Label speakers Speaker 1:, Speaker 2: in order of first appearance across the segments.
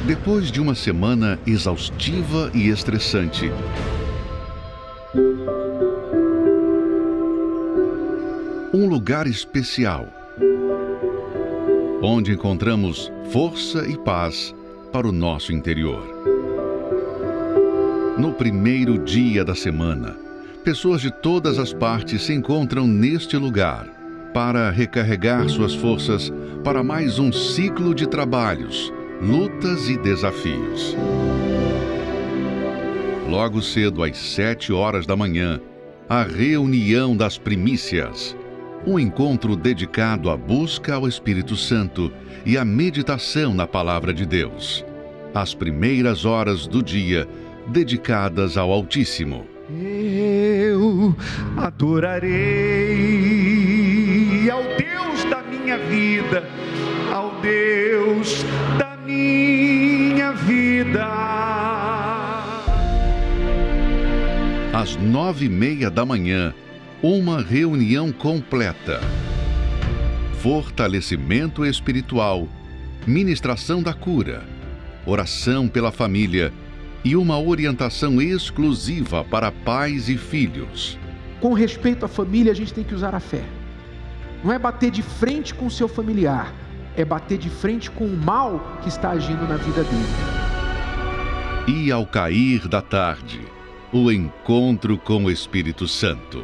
Speaker 1: Depois de uma semana exaustiva e estressante, um lugar especial, onde encontramos força e paz para o nosso interior. No primeiro dia da semana, pessoas de todas as partes se encontram neste lugar para recarregar suas forças para mais um ciclo de trabalhos, lutas e desafios. Logo cedo, às 7 horas da manhã, a reunião das primícias, um encontro dedicado à busca ao Espírito Santo e à meditação na Palavra de Deus. As primeiras horas do dia dedicadas ao Altíssimo.
Speaker 2: Eu adorarei ao Deus da minha vida, ao Deus da minha vida.
Speaker 1: Às 9h30 da manhã, uma reunião completa. Fortalecimento espiritual, ministração da cura, oração pela família e uma orientação exclusiva para pais e filhos.
Speaker 3: Com respeito à família, a gente tem que usar a fé. Não é bater de frente com o seu familiar, é bater de frente com o mal que está agindo na vida dele.
Speaker 1: E ao cair da tarde, o encontro com o Espírito Santo.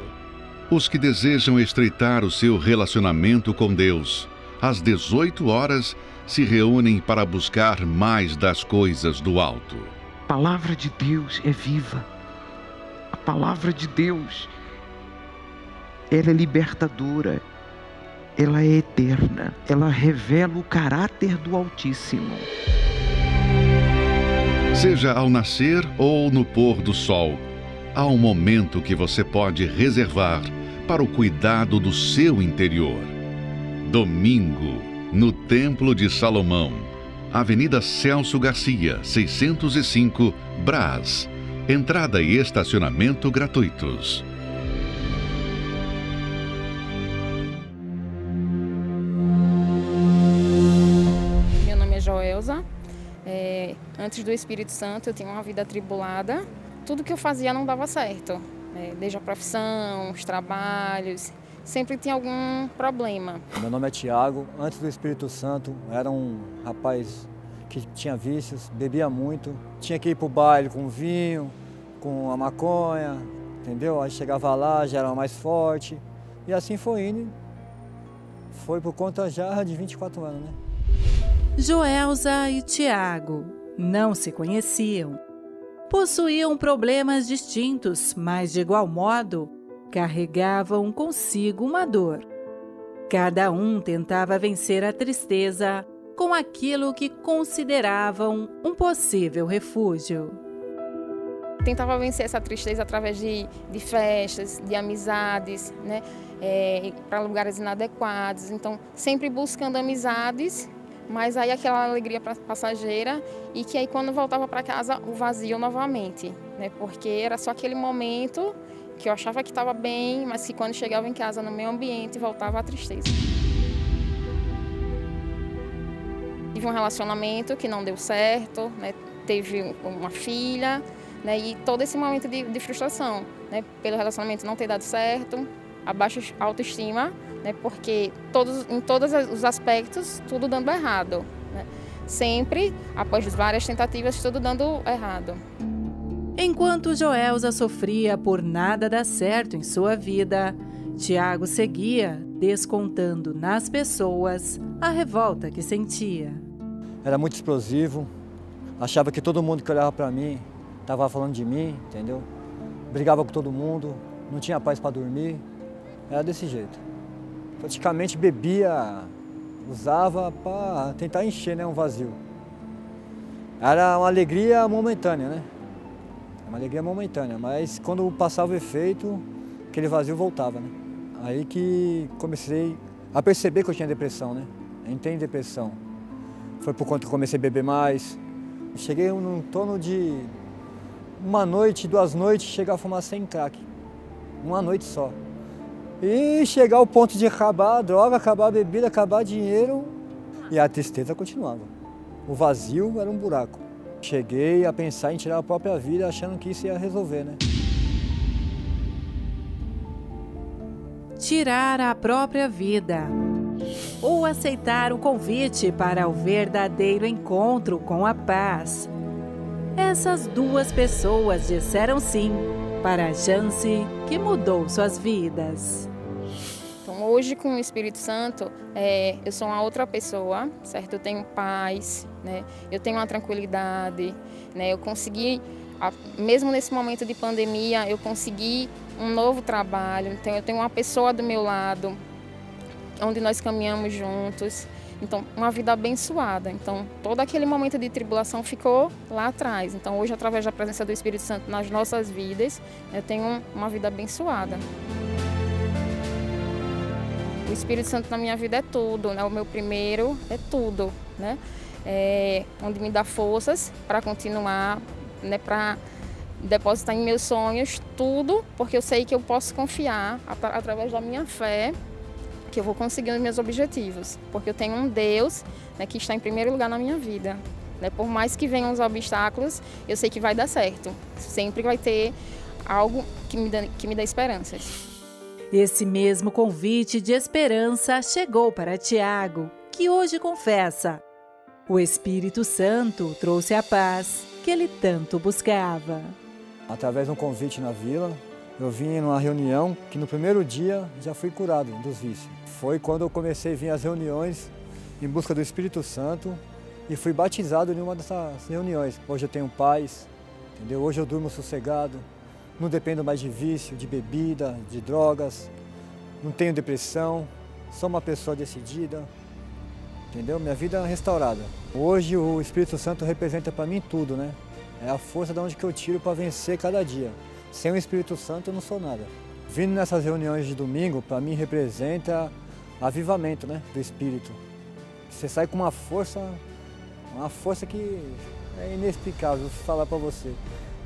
Speaker 1: Os que desejam estreitar o seu relacionamento com Deus, às 18 horas, se reúnem para buscar mais das coisas do alto.
Speaker 3: A palavra de Deus é viva. A palavra de Deus, ela é libertadora. Ela é eterna. Ela revela o caráter do Altíssimo.
Speaker 1: Seja ao nascer ou no pôr do sol, há um momento que você pode reservar para o cuidado do seu interior. Domingo, no Templo de Salomão, Avenida Celso Garcia, 605, Brás. Entrada e estacionamento gratuitos.
Speaker 4: Meu nome é Joelza. Antes do Espírito Santo, eu tinha uma vida atribulada. Tudo que eu fazia não dava certo. Desde a profissão, os trabalhos, sempre tinha algum problema.
Speaker 5: Meu nome é Tiago. Antes do Espírito Santo, era um rapaz que tinha vícios, bebia muito. Tinha que ir para o baile com vinho, com a maconha, entendeu? Aí chegava lá, já era mais forte. E assim foi indo. Foi por conta já de 24 anos, né?
Speaker 6: Joelza e Tiago não se conheciam. Possuíam problemas distintos, mas de igual modo, carregavam consigo uma dor. Cada um tentava vencer a tristeza com aquilo que consideravam um possível refúgio.
Speaker 4: Tentava vencer essa tristeza através de festas, de amizades, né? Para lugares inadequados. Então, sempre buscando amizades, mas aí aquela alegria passageira e que aí quando voltava para casa, o vazio novamente, né? Porque era só aquele momento que eu achava que estava bem, mas que quando chegava em casa, no meu ambiente, voltava a tristeza. Tive um relacionamento que não deu certo, né? Teve uma filha, né? E todo esse momento de frustração, né? Pelo relacionamento não ter dado certo, a baixa autoestima, né? Porque em todos os aspectos, tudo dando errado, né? Sempre, após várias tentativas, tudo dando errado.
Speaker 6: Enquanto Joelza sofria por nada dar certo em sua vida, Tiago seguia descontando nas pessoas a revolta que sentia.
Speaker 5: Era muito explosivo, achava que todo mundo que olhava para mim estava falando de mim, entendeu? Brigava com todo mundo, não tinha paz para dormir, era desse jeito. Praticamente bebia, usava para tentar encher, né, um vazio. Era uma alegria momentânea, né? Uma alegria momentânea, mas quando passava o efeito, aquele vazio voltava, né? Aí que comecei a perceber que eu tinha depressão, né? Entrei em depressão. Foi por conta que eu comecei a beber mais. Cheguei em torno de uma noite, 2 noites, chegar a fumar 100 crack. Uma noite só. E chegar ao ponto de acabar a droga, acabar a bebida, acabar o dinheiro, e a tristeza continuava. o vazio era um buraco. Cheguei a pensar em tirar a própria vida achando que isso ia resolver, né?
Speaker 6: Tirar a própria vida ou aceitar o convite para o verdadeiro encontro com a paz. Essas duas pessoas disseram sim para a chance que mudou suas vidas.
Speaker 4: Então, hoje, com o Espírito Santo, eu sou uma outra pessoa, certo? Eu tenho paz, né? Eu tenho uma tranquilidade, né? Eu consegui, mesmo nesse momento de pandemia, eu consegui um novo trabalho. Então, eu tenho uma pessoa do meu lado, onde nós caminhamos juntos. Então, uma vida abençoada. Então, todo aquele momento de tribulação ficou lá atrás. Então, hoje, através da presença do Espírito Santo nas nossas vidas, eu tenho uma vida abençoada. O Espírito Santo na minha vida é tudo, né? O meu primeiro é tudo, né? Onde me dá forças para continuar, né? Para depositar em meus sonhos tudo, porque eu sei que eu posso confiar através da minha fé que eu vou conseguir os meus objetivos, porque eu tenho um Deus, né, que está em primeiro lugar na minha vida, né? Por mais que venham os obstáculos, eu sei que vai dar certo. Sempre vai ter algo que me dá esperanças.
Speaker 6: Esse mesmo convite de esperança chegou para Tiago, que hoje confessa: o Espírito Santo trouxe a paz que ele tanto buscava.
Speaker 5: Através de um convite na vila, eu vim numa reunião que no primeiro dia já fui curado dos vícios. Foi quando eu comecei a vir às reuniões em busca do Espírito Santo e fui batizado em uma dessas reuniões. Hoje eu tenho paz, entendeu? Hoje eu durmo sossegado, não dependo mais de vício, de bebida, de drogas, não tenho depressão, sou uma pessoa decidida, entendeu? Minha vida é restaurada. Hoje o Espírito Santo representa para mim tudo, né? É a força de onde que eu tiro para vencer cada dia. Sem o Espírito Santo eu não sou nada. Vindo nessas reuniões de domingo, para mim representa avivamento, né, do Espírito. Você sai com uma força que é inexplicável, vou falar para você.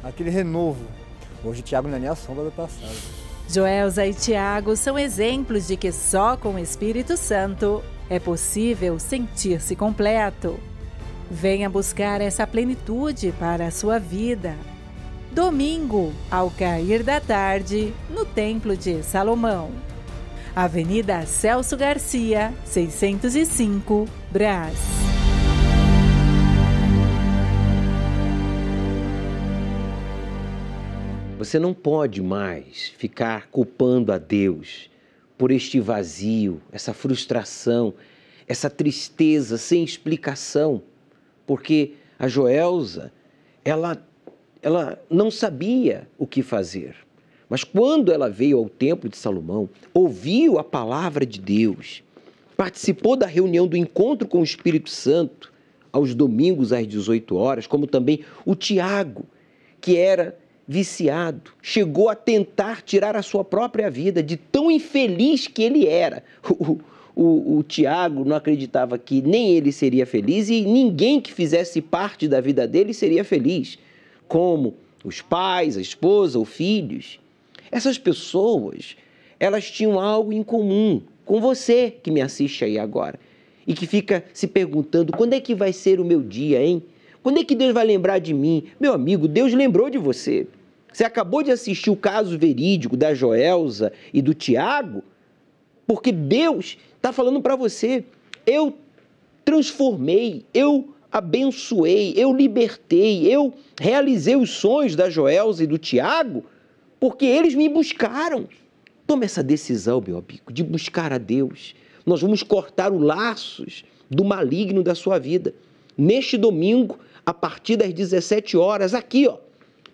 Speaker 5: Aquele renovo. Hoje o Tiago não é nem a sombra do passado.
Speaker 6: Joelza e Tiago são exemplos de que só com o Espírito Santo é possível sentir-se completo. Venha buscar essa plenitude para a sua vida. Domingo, ao cair da tarde, no Templo de Salomão. Avenida Celso Garcia, 605, Brás.
Speaker 7: Você não pode mais ficar culpando a Deus por este vazio, essa frustração, essa tristeza sem explicação, porque a Joelza, ela não sabia o que fazer. Mas quando ela veio ao Templo de Salomão, ouviu a palavra de Deus, participou da reunião do encontro com o Espírito Santo, aos domingos às 18 horas, como também o Tiago, que era viciado, chegou a tentar tirar a sua própria vida, de tão infeliz que ele era. O Tiago não acreditava que nem ele seria feliz e ninguém que fizesse parte da vida dele seria feliz, como os pais, a esposa, os filhos. Essas pessoas, elas tinham algo em comum com você que me assiste aí agora e que fica se perguntando: quando é que vai ser o meu dia, hein? Quando é que Deus vai lembrar de mim? Meu amigo, Deus lembrou de você. Você acabou de assistir o caso verídico da Joelza e do Tiago, porque Deus está falando para você: eu transformei, eu abençoei, eu libertei, eu realizei os sonhos da Joelza e do Tiago, porque eles me buscaram. Tome essa decisão, meu amigo, de buscar a Deus. Nós vamos cortar os laços do maligno da sua vida. Neste domingo, a partir das 17 horas, aqui, ó,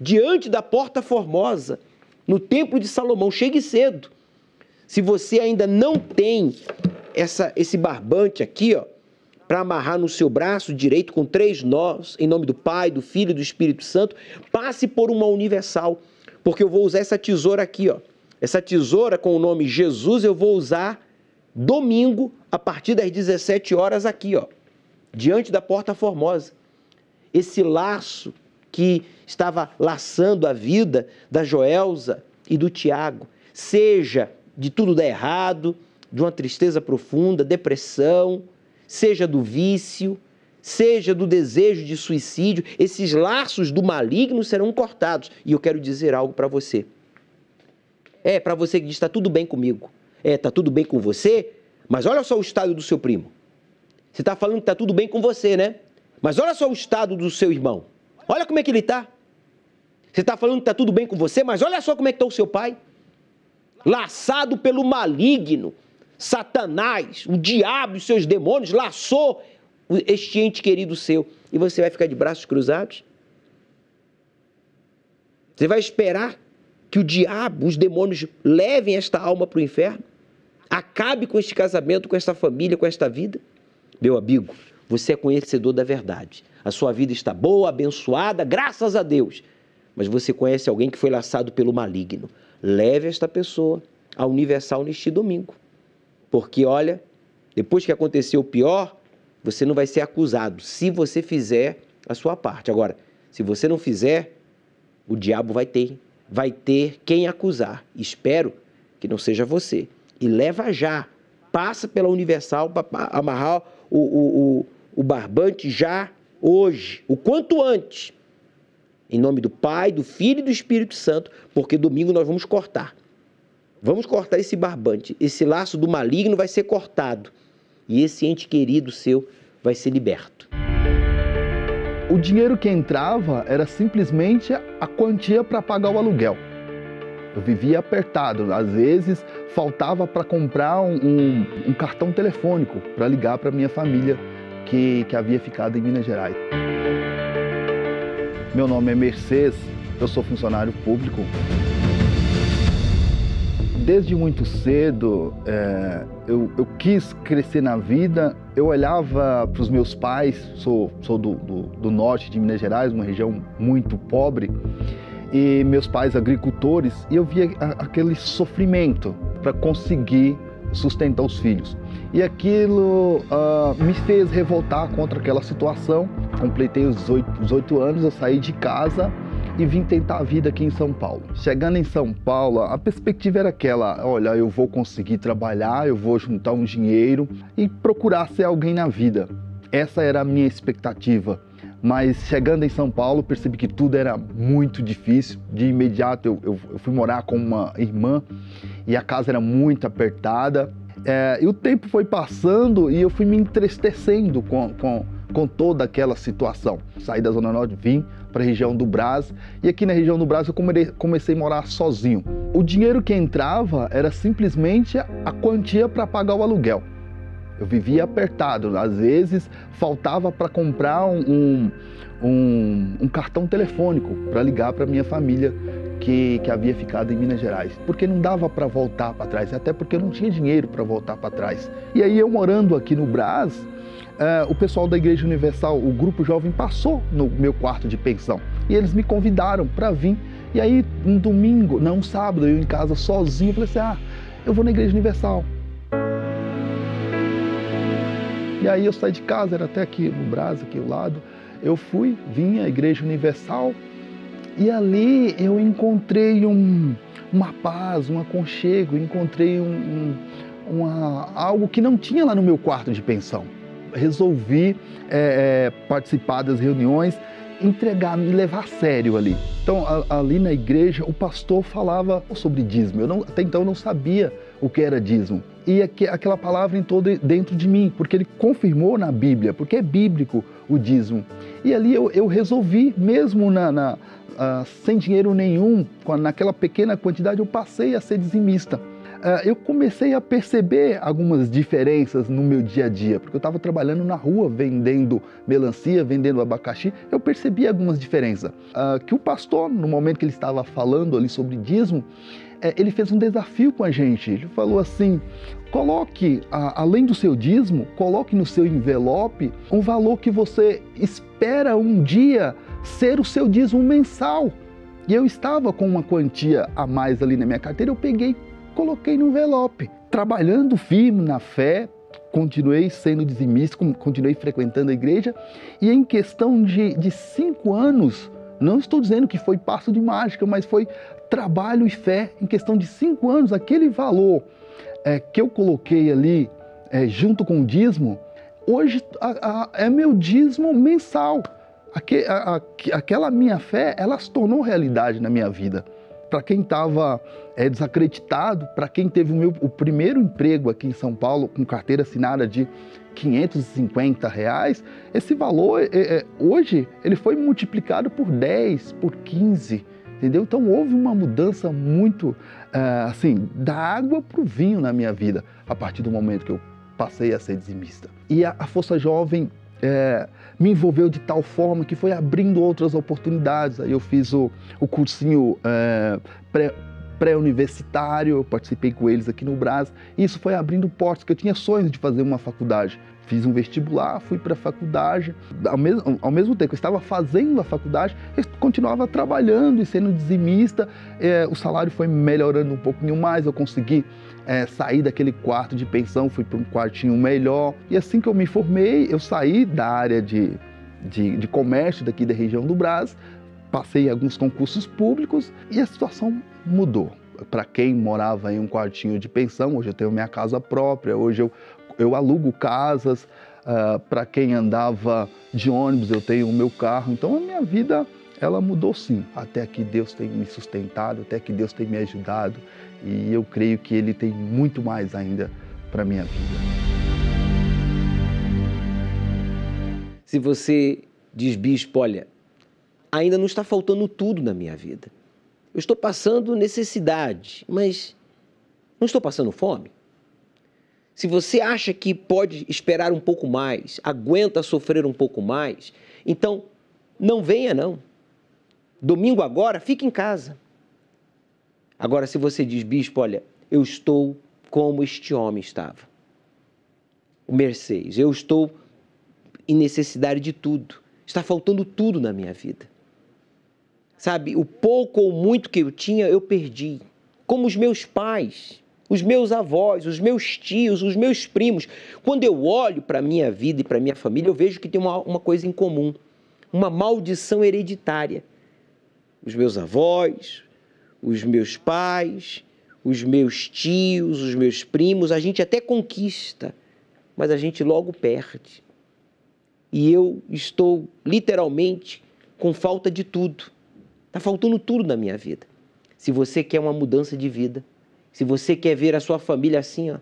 Speaker 7: diante da Porta Formosa, no Templo de Salomão. Chegue cedo. Se você ainda não tem esse barbante aqui, ó, para amarrar no seu braço direito com 3 nós, em nome do Pai, do Filho e do Espírito Santo, passe por uma universal, porque eu vou usar essa tesoura aqui, ó. Essa tesoura com o nome Jesus eu vou usar domingo, a partir das 17 horas aqui, ó, diante da Porta Formosa. Esse laço que estava laçando a vida da Joelza e do Tiago, seja de tudo dar errado, de uma tristeza profunda, depressão, seja do vício, seja do desejo de suicídio, esses laços do maligno serão cortados. E eu quero dizer algo para você. Para você que diz, está tudo bem comigo. Está tudo bem com você, mas olha só o estado do seu primo. Você está falando que está tudo bem com você, né? Mas olha só o estado do seu irmão. Olha como é que ele está. Você está falando que está tudo bem com você, mas olha só como é que está o seu pai. Laçado pelo maligno, Satanás, o diabo e os seus demônios laçou este ente querido seu. E você vai ficar de braços cruzados? Você vai esperar que o diabo, os demônios levem esta alma para o inferno? Acabe com este casamento, com esta família, com esta vida? Meu amigo, você é conhecedor da verdade. A sua vida está boa, abençoada, graças a Deus. Mas você conhece alguém que foi laçado pelo maligno. Leve esta pessoa à Universal neste domingo. Porque, olha, depois que aconteceu o pior, você não vai ser acusado se você fizer a sua parte. Agora, se você não fizer, o diabo vai ter quem acusar. Espero que não seja você. E leva já. Passa pela Universal para amarrar o barbante já hoje, o quanto antes. Em nome do Pai, do Filho e do Espírito Santo, porque domingo nós vamos cortar. Vamos cortar esse barbante. Esse laço do maligno vai ser cortado. E esse ente querido seu vai ser liberto.
Speaker 8: O dinheiro que entrava era simplesmente a quantia para pagar o aluguel. Eu vivia apertado. Às vezes faltava para comprar um cartão telefônico para ligar para minha família que havia ficado em Minas Gerais. Meu nome é Mercedes, eu sou funcionário público. Desde muito cedo, eu quis crescer na vida. Eu olhava para os meus pais, sou do norte de Minas Gerais, uma região muito pobre, e meus pais agricultores, e eu via aquele sofrimento para conseguir sustentar os filhos. E aquilo me fez revoltar contra aquela situação. Completei os 18 anos, eu saí de casa e vim tentar a vida aqui em São Paulo. Chegando em São Paulo, a perspectiva era aquela: olha, eu vou conseguir trabalhar, eu vou juntar um dinheiro e procurar ser alguém na vida. Essa era a minha expectativa. Mas chegando em São Paulo, percebi que tudo era muito difícil. De imediato eu fui morar com uma irmã e a casa era muito apertada. E o tempo foi passando e eu fui me entristecendo com toda aquela situação. Saí da Zona Norte, vim para a região do Brás, e aqui na região do Brás eu comecei a morar sozinho. O dinheiro que entrava era simplesmente a quantia para pagar o aluguel. Eu vivia apertado. Às vezes faltava para comprar um cartão telefônico para ligar para minha família que havia ficado em Minas Gerais, porque não dava para voltar para trás, até porque eu não tinha dinheiro para voltar para trás. E aí eu morando aqui no Brás, o pessoal da Igreja Universal, o grupo jovem, passou no meu quarto de pensão e eles me convidaram para vir. E aí um sábado, eu em casa sozinho, falei assim: eu vou na Igreja Universal. E aí eu saí de casa, era até aqui no Brás, aqui ao lado. Eu vim à Igreja Universal e ali eu encontrei uma paz, um aconchego, encontrei algo que não tinha lá no meu quarto de pensão. Resolvi participar das reuniões, me levar a sério ali. Então, ali na igreja, o pastor falava sobre dízimo. Até então eu não sabia o que era dízimo. E aquela palavra entrou dentro de mim, porque ele confirmou na Bíblia, porque é bíblico o dízimo. E ali eu resolvi, mesmo sem dinheiro nenhum, naquela pequena quantidade, eu passei a ser dizimista. Eu comecei a perceber algumas diferenças no meu dia a dia, porque eu estava trabalhando na rua, vendendo melancia, vendendo abacaxi, eu percebi algumas diferenças. Que o pastor, no momento que ele estava falando ali sobre dízimo, ele fez um desafio com a gente. Ele falou assim: coloque, além do seu dízimo, coloque no seu envelope um valor que você espera um dia ser o seu dízimo mensal. E eu estava com uma quantia a mais ali na minha carteira, eu peguei, coloquei no envelope. Trabalhando firme na fé, continuei sendo dizimista, continuei frequentando a igreja, e em questão de 5 anos, não estou dizendo que foi passo de mágica, mas foi trabalho e fé. Em questão de 5 anos, aquele valor que eu coloquei ali junto com o dízimo, hoje é meu dízimo mensal. Aquela minha fé, ela se tornou realidade na minha vida. Para quem estava desacreditado, para quem teve o primeiro emprego aqui em São Paulo com carteira assinada de R$550, esse valor, hoje, ele foi multiplicado por 10, por 15, entendeu? Então houve uma mudança muito, assim, da água para o vinho na minha vida, a partir do momento que eu passei a ser dizimista. E a Força Jovem me envolveu de tal forma que foi abrindo outras oportunidades. Aí eu fiz o cursinho pré-universitário, eu participei com eles aqui no Brás, e isso foi abrindo portas, que eu tinha sonhos de fazer uma faculdade. Fiz um vestibular, fui para a faculdade, ao mesmo tempo que eu estava fazendo a faculdade, eu continuava trabalhando e sendo dizimista, o salário foi melhorando um pouquinho mais, eu consegui sair daquele quarto de pensão, fui para um quartinho melhor, e assim que eu me formei, eu saí da área de comércio daqui da região do Brás, passei em alguns concursos públicos e a situação mudou. Para quem morava em um quartinho de pensão, hoje eu tenho minha casa própria, hoje eu alugo casas, para quem andava de ônibus eu tenho o meu carro, então a minha vida ela mudou sim, até que Deus tem me sustentado, até que Deus tem me ajudado e eu creio que Ele tem muito mais ainda para a minha vida.
Speaker 7: Se você diz, bispo, olha, ainda não está faltando tudo na minha vida. Eu estou passando necessidade, mas não estou passando fome. Se você acha que pode esperar um pouco mais, aguenta sofrer um pouco mais, então não venha não. Domingo agora, fique em casa. Agora, se você diz, bispo, olha, eu estou como este homem estava. O Mercedes, eu estou em necessidade de tudo. Está faltando tudo na minha vida. Sabe, o pouco ou muito que eu tinha, eu perdi. Como os meus pais, os meus avós, os meus tios, os meus primos. Quando eu olho para a minha vida e para a minha família, eu vejo que tem uma coisa em comum. Uma maldição hereditária. Os meus avós, os meus pais, os meus tios, os meus primos, a gente até conquista, mas a gente logo perde. E eu estou literalmente com falta de tudo. Está faltando tudo na minha vida. Se você quer uma mudança de vida, se você quer ver a sua família assim, ó,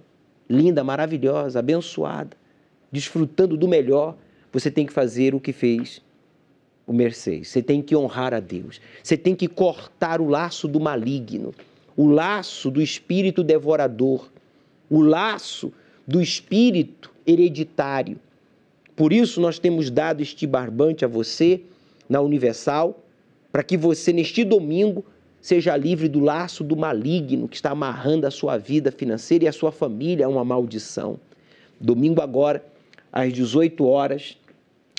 Speaker 7: linda, maravilhosa, abençoada, desfrutando do melhor, você tem que fazer o que fez o Mercedes. Você tem que honrar a Deus. Você tem que cortar o laço do maligno, o laço do espírito devorador, o laço do espírito hereditário. Por isso nós temos dado este barbante a você na Universal, para que você neste domingo seja livre do laço do maligno que está amarrando a sua vida financeira e a sua família a uma maldição. Domingo agora, às 18 horas,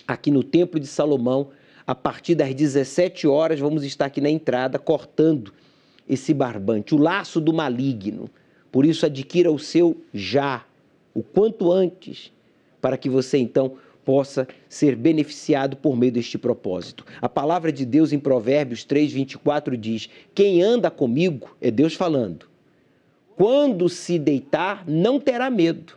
Speaker 7: aqui no Templo de Salomão, a partir das 17 horas, vamos estar aqui na entrada cortando esse barbante, o laço do maligno. Por isso, adquira o seu já, o quanto antes, para que você então possa ser beneficiado por meio deste propósito. A palavra de Deus em Provérbios 3:24 diz: quem anda comigo, é Deus falando, quando se deitar não terá medo,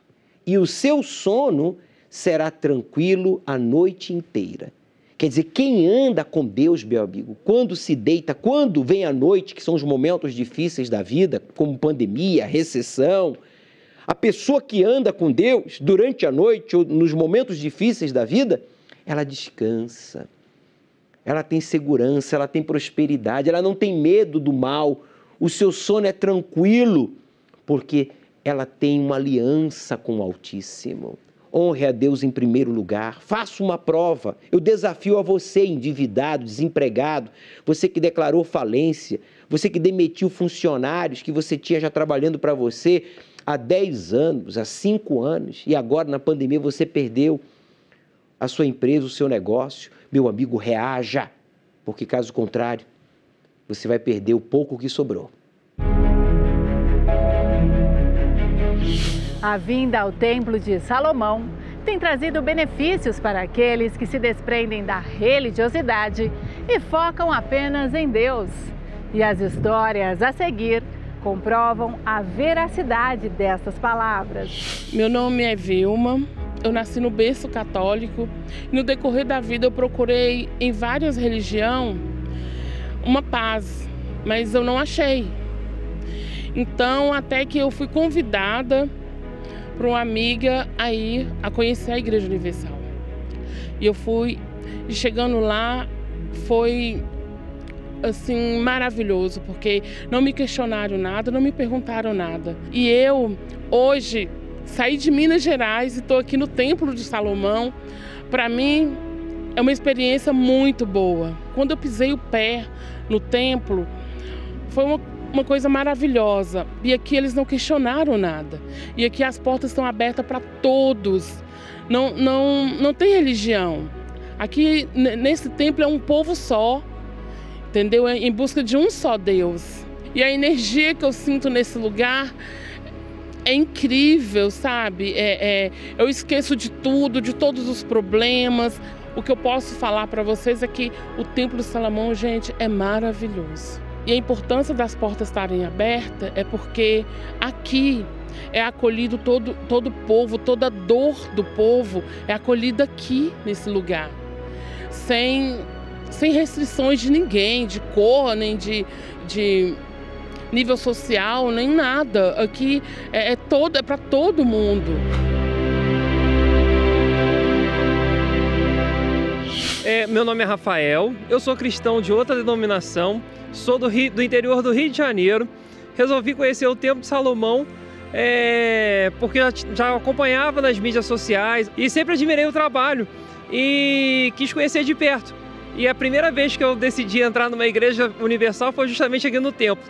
Speaker 7: e o seu sono será tranquilo a noite inteira. Quer dizer, quem anda com Deus, meu amigo, quando se deita, quando vem a noite, que são os momentos difíceis da vida, como pandemia, recessão, a pessoa que anda com Deus durante a noite ou nos momentos difíceis da vida, ela descansa, ela tem segurança, ela tem prosperidade, ela não tem medo do mal, o seu sono é tranquilo, porque ela tem uma aliança com o Altíssimo. Honre a Deus em primeiro lugar, faça uma prova. Eu desafio a você, endividado, desempregado, você que declarou falência, você que demitiu funcionários que você tinha já trabalhando para você há 10 anos, há 5 anos, e agora na pandemia você perdeu a sua empresa, o seu negócio. Meu amigo, reaja, porque caso contrário, você vai perder o pouco que sobrou.
Speaker 6: A vinda ao Templo de Salomão tem trazido benefícios para aqueles que se desprendem da religiosidade e focam apenas em Deus. E as histórias a seguir comprovam a veracidade dessas palavras.
Speaker 9: Meu nome é Vilma, eu nasci no berço católico e no decorrer da vida eu procurei em várias religiões uma paz, mas eu não achei. Então, até que eu fui convidada por uma amiga a ir a conhecer a Igreja Universal. E eu fui, e chegando lá, foi assim, maravilhoso, porque não me questionaram nada, não me perguntaram nada. E eu, hoje, saí de Minas Gerais e estou aqui no Templo de Salomão. Para mim, é uma experiência muito boa. Quando eu pisei o pé no templo, foi uma coisa maravilhosa. E aqui eles não questionaram nada. E aqui as portas estão abertas para todos. Não tem religião. Aqui, nesse templo, é um povo só, entendeu? Em busca de um só Deus. E a energia que eu sinto nesse lugar é incrível, sabe? Eu esqueço de tudo, de todos os problemas. O que eu posso falar para vocês é que o Templo de Salomão, gente, é maravilhoso. E a importância das portas estarem abertas é porque aqui é acolhido todo o povo, toda a dor do povo é acolhida aqui, nesse lugar. Sem restrições de ninguém, de cor, nem de nível social, nem nada. Aqui é para todo mundo.
Speaker 10: Meu nome é Rafael, eu sou cristão de outra denominação, sou do interior do Rio de Janeiro. Resolvi conhecer o Templo de Salomão porque já acompanhava nas mídias sociais e sempre admirei o trabalho e quis conhecer de perto. E a primeira vez que eu decidi entrar numa igreja universal foi justamente aqui no templo.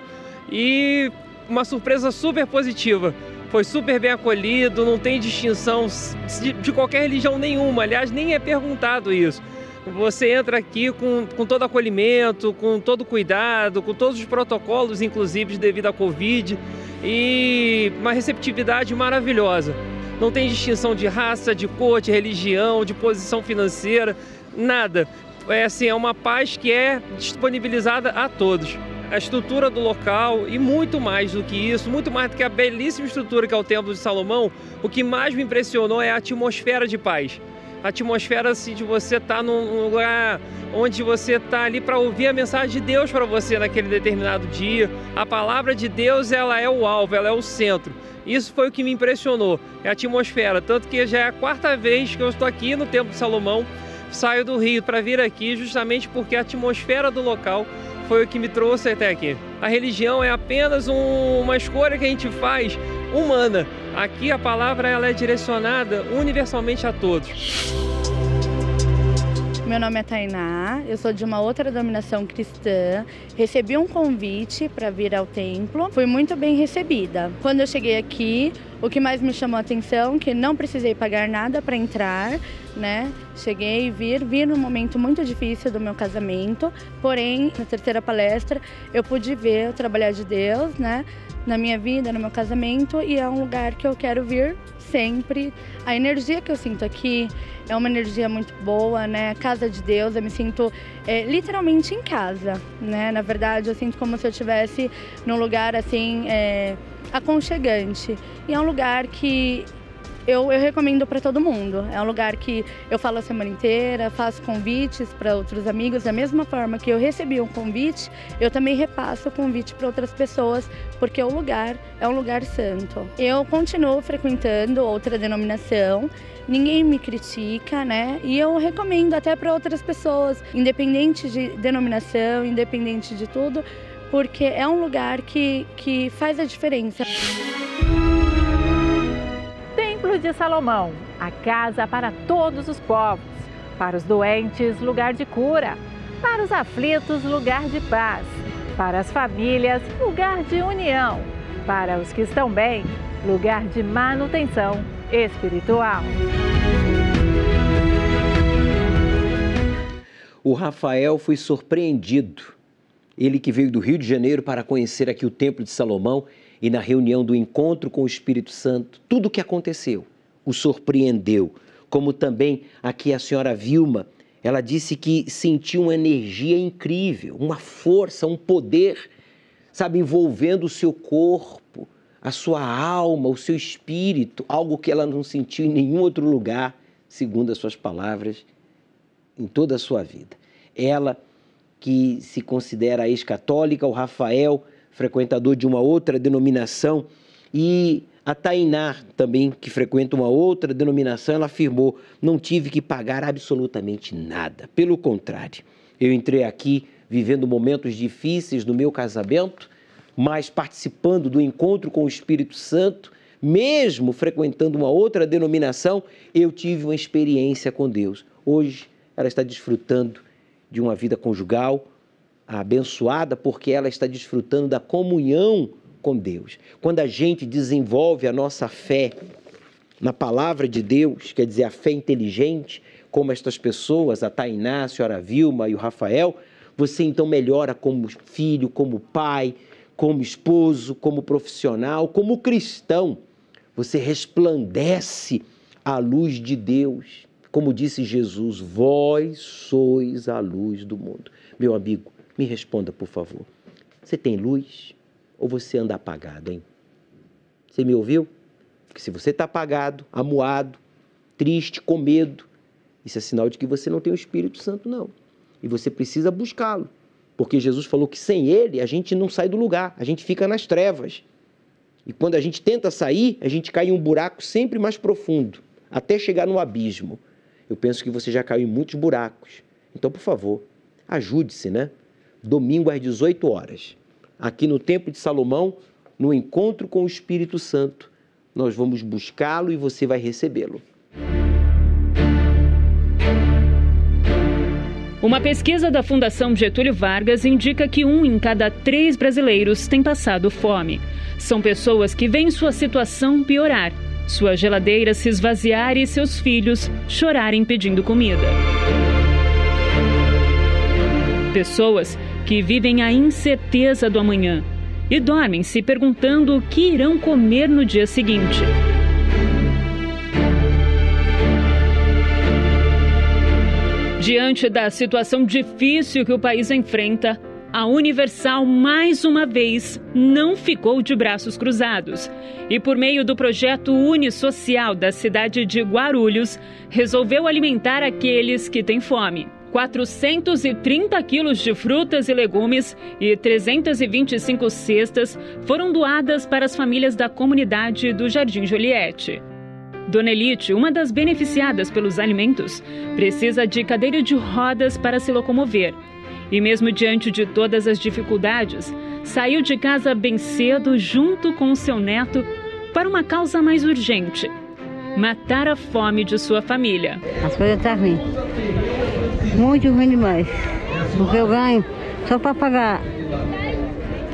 Speaker 10: E uma surpresa super positiva. Foi super bem acolhido, não tem distinção de qualquer religião nenhuma. Aliás, nem é perguntado isso. Você entra aqui com todo acolhimento, com todo cuidado, com todos os protocolos, inclusive devido à Covid, e uma receptividade maravilhosa. Não tem distinção de raça, de cor, de religião, de posição financeira, nada. É uma paz que é disponibilizada a todos. A estrutura do local e muito mais do que isso, muito mais do que a belíssima estrutura que é o Templo de Salomão, o que mais me impressionou é a atmosfera de paz. A atmosfera assim, de você estar num lugar onde você está ali para ouvir a mensagem de Deus para você naquele determinado dia. A palavra de Deus, ela é o alvo, ela é o centro. Isso foi o que me impressionou, é a atmosfera. Tanto que já é a 4ª vez que eu estou aqui no Templo de Salomão, saio do Rio para vir aqui justamente porque a atmosfera do local foi o que me trouxe até aqui. A religião é apenas uma escolha que a gente faz humana. Aqui a palavra ela é direcionada universalmente a todos.
Speaker 11: Meu nome é Tainá, eu sou de uma outra denominação cristã, recebi um convite para vir ao templo, fui muito bem recebida. Quando eu cheguei aqui, o que mais me chamou a atenção é que não precisei pagar nada para entrar, né? Cheguei e vi num momento muito difícil do meu casamento, porém, na 3ª palestra, eu pude ver o trabalhar de Deus, né? Na minha vida, no meu casamento, e é um lugar que eu quero vir sempre. A energia que eu sinto aqui é uma energia muito boa, né? Casa de Deus, eu me sinto literalmente em casa, né? Na verdade, eu sinto como se eu estivesse num lugar assim, aconchegante. E é um lugar que eu recomendo para todo mundo. É um lugar que eu falo a semana inteira, faço convites para outros amigos. Da mesma forma que eu recebi um convite, eu também repasso o convite para outras pessoas, porque o lugar é um lugar santo. Eu continuo frequentando outra denominação, ninguém me critica, né? E eu recomendo até para outras pessoas, independente de denominação, independente de tudo, porque é um lugar que faz a diferença.
Speaker 6: Templo de Salomão, a casa para todos os povos. Para os doentes, lugar de cura. Para os aflitos, lugar de paz. Para as famílias, lugar de união. Para os que estão bem, lugar de manutenção espiritual.
Speaker 7: O Rafael foi surpreendido. Ele que veio do Rio de Janeiro para conhecer aqui o Templo de Salomão e na reunião do encontro com o Espírito Santo, tudo o que aconteceu o surpreendeu. Como também aqui a senhora Vilma, ela disse que sentiu uma energia incrível, uma força, um poder, sabe, envolvendo o seu corpo. a sua alma, o seu espírito, algo que ela não sentiu em nenhum outro lugar, segundo as suas palavras, em toda a sua vida. Ela que se considera ex-católica, o Rafael, frequentador de uma outra denominação, e a Tainá também, que frequenta uma outra denominação, ela afirmou: não tive que pagar absolutamente nada. Pelo contrário, eu entrei aqui vivendo momentos difíceis no meu casamento, mas participando do encontro com o Espírito Santo, mesmo frequentando uma outra denominação, eu tive uma experiência com Deus. Hoje, ela está desfrutando de uma vida conjugal abençoada, porque ela está desfrutando da comunhão com Deus. Quando a gente desenvolve a nossa fé na palavra de Deus, quer dizer, a fé inteligente, como estas pessoas, a Tainá, a senhora Vilma e o Rafael, você então melhora como filho, como pai, como esposo, como profissional, como cristão. Você resplandece a luz de Deus. Como disse Jesus, vós sois a luz do mundo. Meu amigo, me responda, por favor. Você tem luz ou você anda apagado, hein? Você me ouviu? Porque se você está apagado, amuado, triste, com medo, isso é sinal de que você não tem o Espírito Santo, não. E você precisa buscá-lo. Porque Jesus falou que sem ele a gente não sai do lugar, a gente fica nas trevas. E quando a gente tenta sair, a gente cai em um buraco sempre mais profundo, até chegar no abismo. Eu penso que você já caiu em muitos buracos. Então, por favor, ajude-se, né? Domingo às 18 horas, aqui no Templo de Salomão, no encontro com o Espírito Santo, nós vamos buscá-lo e você vai recebê-lo.
Speaker 12: Uma pesquisa da Fundação Getúlio Vargas indica que 1 em cada 3 brasileiros tem passado fome. São pessoas que veem sua situação piorar, sua geladeira se esvaziar e seus filhos chorarem pedindo comida. Pessoas que vivem a incerteza do amanhã e dormem se perguntando o que irão comer no dia seguinte. Diante da situação difícil que o país enfrenta, a Universal, mais uma vez, não ficou de braços cruzados. E por meio do projeto Unisocial da cidade de Guarulhos, resolveu alimentar aqueles que têm fome. 430 quilos de frutas e legumes e 325 cestas foram doadas para as famílias da comunidade do Jardim Juliette. Dona Elite, uma das beneficiadas pelos alimentos, precisa de cadeira de rodas para se locomover. E mesmo diante de todas as dificuldades, saiu de casa bem cedo junto com o seu neto para uma causa mais urgente: matar a fome de sua família.
Speaker 13: As coisas estão ruins. Muito ruim demais. Porque eu ganho só para pagar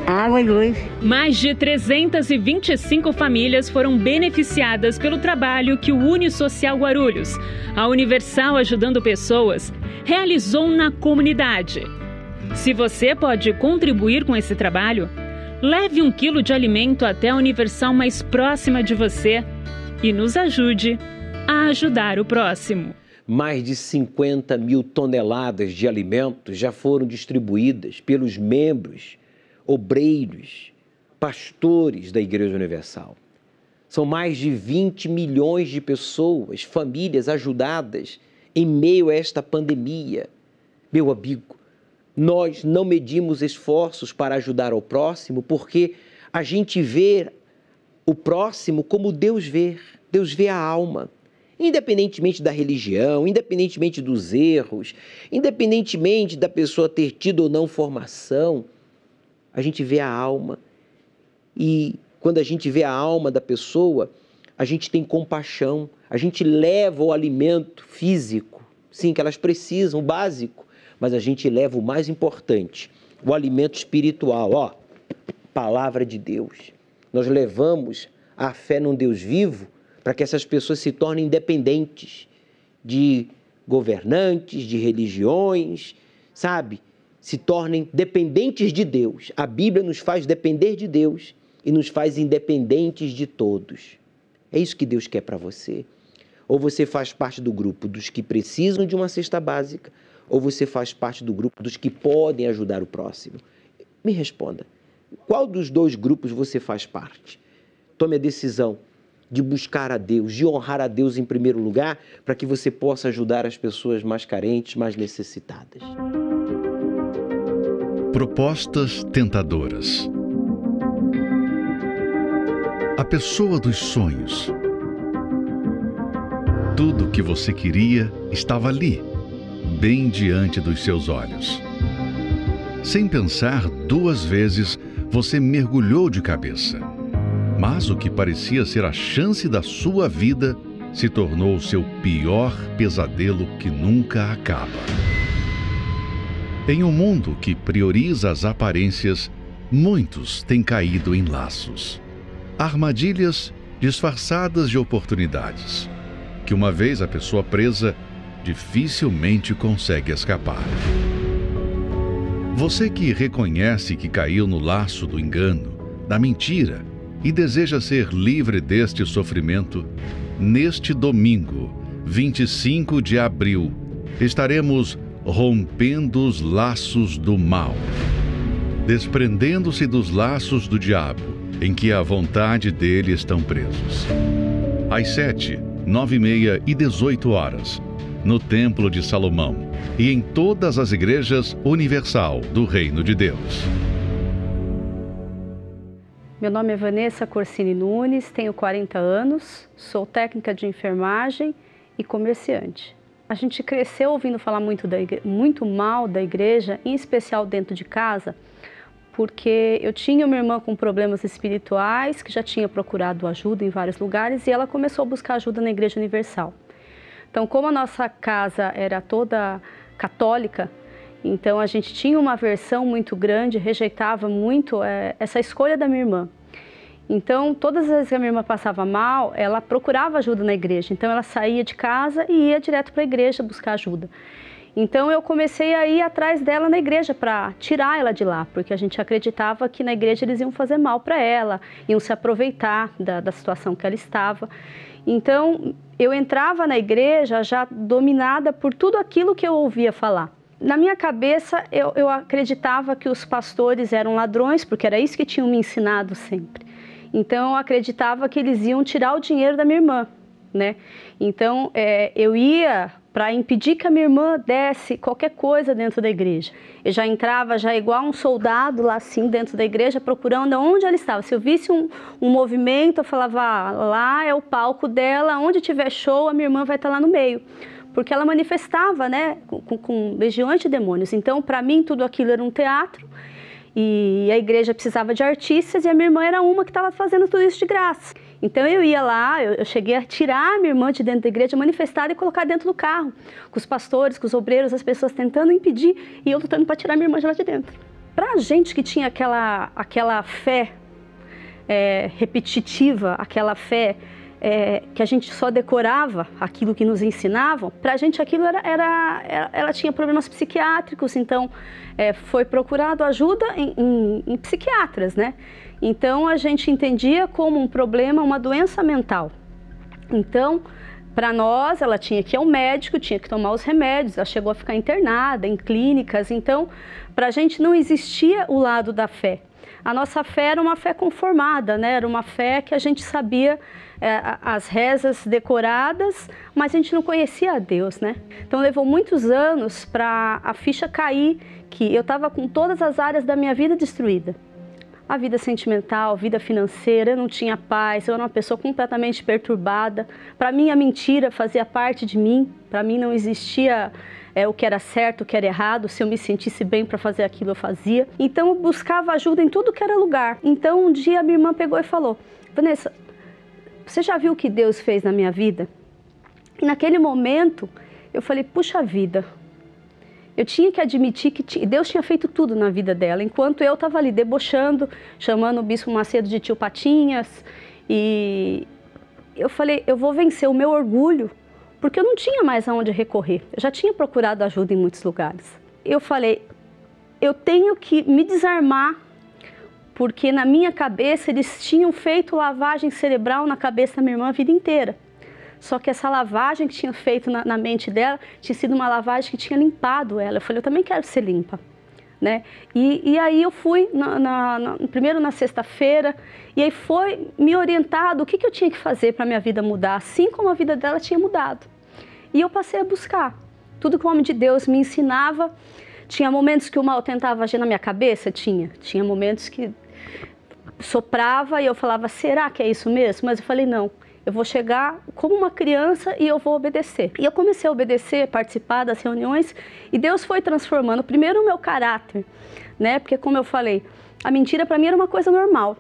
Speaker 13: água e luz.
Speaker 12: Mais de 325 famílias foram beneficiadas pelo trabalho que o Unisocial Guarulhos, a Universal Ajudando Pessoas, realizou na comunidade. Se você pode contribuir com esse trabalho, leve 1 quilo de alimento até a Universal mais próxima de você e nos ajude a ajudar o próximo.
Speaker 7: Mais de 50 mil toneladas de alimentos já foram distribuídas pelos membros, obreiros, pastores da Igreja Universal. São mais de 20 milhões de pessoas, famílias ajudadas em meio a esta pandemia. Meu amigo, nós não medimos esforços para ajudar ao próximo porque a gente vê o próximo como Deus vê. Deus vê a alma. Independentemente da religião, independentemente dos erros, independentemente da pessoa ter tido ou não formação, a gente vê a alma. E quando a gente vê a alma da pessoa, a gente tem compaixão, a gente leva o alimento físico, sim, que elas precisam, o básico, mas a gente leva o mais importante, o alimento espiritual, palavra de Deus. Nós levamos a fé num Deus vivo para que essas pessoas se tornem independentes de governantes, de religiões, sabe? Se tornem dependentes de Deus. A Bíblia nos faz depender de Deus e nos faz independentes de todos. É isso que Deus quer para você. Ou você faz parte do grupo dos que precisam de uma cesta básica, ou você faz parte do grupo dos que podem ajudar o próximo. Me responda, qual dos 2 grupos você faz parte? tome a decisão de buscar a Deus, de honrar a Deus em primeiro lugar, para que você possa ajudar as pessoas mais carentes, mais necessitadas.
Speaker 1: Propostas tentadoras. A pessoa dos sonhos. Tudo o que você queria estava ali, bem diante dos seus olhos. Sem pensar duas vezes, você mergulhou de cabeça. Mas o que parecia ser a chance da sua vida se tornou o seu pior pesadelo que nunca acaba. Em um mundo que prioriza as aparências, muitos têm caído em laços. Armadilhas disfarçadas de oportunidades, que uma vez a pessoa presa, dificilmente consegue escapar. Você que reconhece que caiu no laço do engano, da mentira, e deseja ser livre deste sofrimento, neste domingo, 25 de abril, estaremos rompendo os laços do mal, desprendendo-se dos laços do diabo, em que a vontade dele estão presos. Às 7, 9h30 e 18 horas, no Templo de Salomão e em todas as igrejas universal do Reino de Deus.
Speaker 14: Meu nome é Vanessa Corsini Nunes, tenho 40 anos, sou técnica de enfermagem e comerciante. A gente cresceu ouvindo falar muito mal da igreja, em especial dentro de casa, porque eu tinha uma irmã com problemas espirituais, que já tinha procurado ajuda em vários lugares, e ela começou a buscar ajuda na Igreja Universal. Então, como a nossa casa era toda católica, então a gente tinha uma aversão muito grande, rejeitava muito essa escolha da minha irmã. Então, todas as vezes que a minha irmã passava mal, ela procurava ajuda na igreja. Então, ela saía de casa e ia direto para a igreja buscar ajuda. Então, eu comecei a ir atrás dela na igreja para tirar ela de lá, porque a gente acreditava que na igreja eles iam fazer mal para ela, iam se aproveitar da situação que ela estava. Então, eu entrava na igreja já dominada por tudo aquilo que eu ouvia falar. Na minha cabeça, eu acreditava que os pastores eram ladrões, porque era isso que tinham me ensinado sempre. Então, eu acreditava que eles iam tirar o dinheiro da minha irmã, né? Então, eu ia para impedir que a minha irmã desse qualquer coisa dentro da igreja. Eu já entrava já igual um soldado lá assim dentro da igreja, procurando onde ela estava. Se eu visse um movimento, eu falava, lá é o palco dela, onde tiver show, a minha irmã vai estar lá no meio. Porque ela manifestava, né, com legiões de demônios. Então, para mim, tudo aquilo era um teatro. E a igreja precisava de artistas e a minha irmã era uma que estava fazendo tudo isso de graça. Então eu ia lá, eu cheguei a tirar a minha irmã de dentro da igreja manifestada e colocar dentro do carro, com os pastores, com os obreiros, as pessoas tentando impedir e eu lutando para tirar a minha irmã de lá de dentro. Para a gente que tinha aquela fé repetitiva, aquela fé que a gente só decorava aquilo que nos ensinavam, para a gente aquilo ela tinha problemas psiquiátricos, então foi procurado ajuda em psiquiatras, né? Então a gente entendia como um problema, uma doença mental. Então, para nós, ela tinha que ir ao médico, tinha que tomar os remédios, ela chegou a ficar internada em clínicas, então para a gente não existia o lado da fé. A nossa fé era uma fé conformada, né? Era uma fé que a gente sabia as rezas decoradas, mas a gente não conhecia a Deus, né? Então levou muitos anos para a ficha cair, que eu estava com todas as áreas da minha vida destruída. A vida sentimental, a vida financeira, eu não tinha paz, eu era uma pessoa completamente perturbada. Para mim a mentira fazia parte de mim, para mim não existia o que era certo, o que era errado, se eu me sentisse bem para fazer aquilo eu fazia. Então eu buscava ajuda em tudo que era lugar. Então um dia a minha irmã pegou e falou, Vanessa, você já viu o que Deus fez na minha vida? E naquele momento eu falei, puxa vida, eu tinha que admitir que Deus tinha feito tudo na vida dela, enquanto eu estava ali debochando, chamando o Bispo Macedo de tio Patinhas, e eu falei, eu vou vencer o meu orgulho, porque eu não tinha mais aonde recorrer, eu já tinha procurado ajuda em muitos lugares. Eu falei, eu tenho que me desarmar, porque na minha cabeça eles tinham feito lavagem cerebral na cabeça da minha irmã a vida inteira. Só que essa lavagem que tinha feito na mente dela tinha sido uma lavagem que tinha limpado ela. Eu falei, eu também quero ser limpa. né? E aí eu fui primeiro na sexta-feira, e aí foi me orientado o que eu tinha que fazer para a minha vida mudar, assim como a vida dela tinha mudado. E eu passei a buscar tudo que o homem de Deus me ensinava. Tinha momentos que o mal tentava agir na minha cabeça? Tinha momentos que soprava e eu falava, será que é isso mesmo? Mas eu falei, não, eu vou chegar como uma criança e eu vou obedecer. E eu comecei a obedecer, participar das reuniões, e Deus foi transformando primeiro o meu caráter, né? Porque, como eu falei, a mentira para mim era uma coisa normal.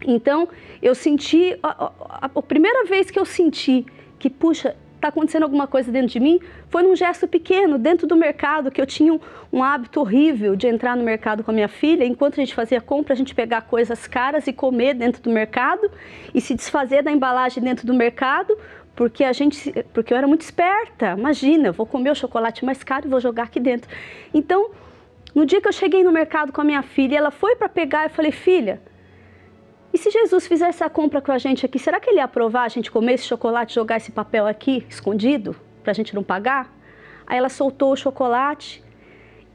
Speaker 14: Então, eu senti, a primeira vez que eu senti que, puxa, está acontecendo alguma coisa dentro de mim, foi num gesto pequeno, dentro do mercado, que eu tinha um hábito horrível de entrar no mercado com a minha filha. Enquanto a gente fazia compra, a gente pegar coisas caras e comer dentro do mercado e se desfazer da embalagem dentro do mercado, porque eu era muito esperta. Imagina, eu vou comer o chocolate mais caro e vou jogar aqui dentro. Então, no dia que eu cheguei no mercado com a minha filha, ela foi para pegar, eu falei, filha, e se Jesus fizesse a compra com a gente aqui, será que ele ia aprovar a gente comer esse chocolate e jogar esse papel aqui, escondido, para a gente não pagar? Aí ela soltou o chocolate.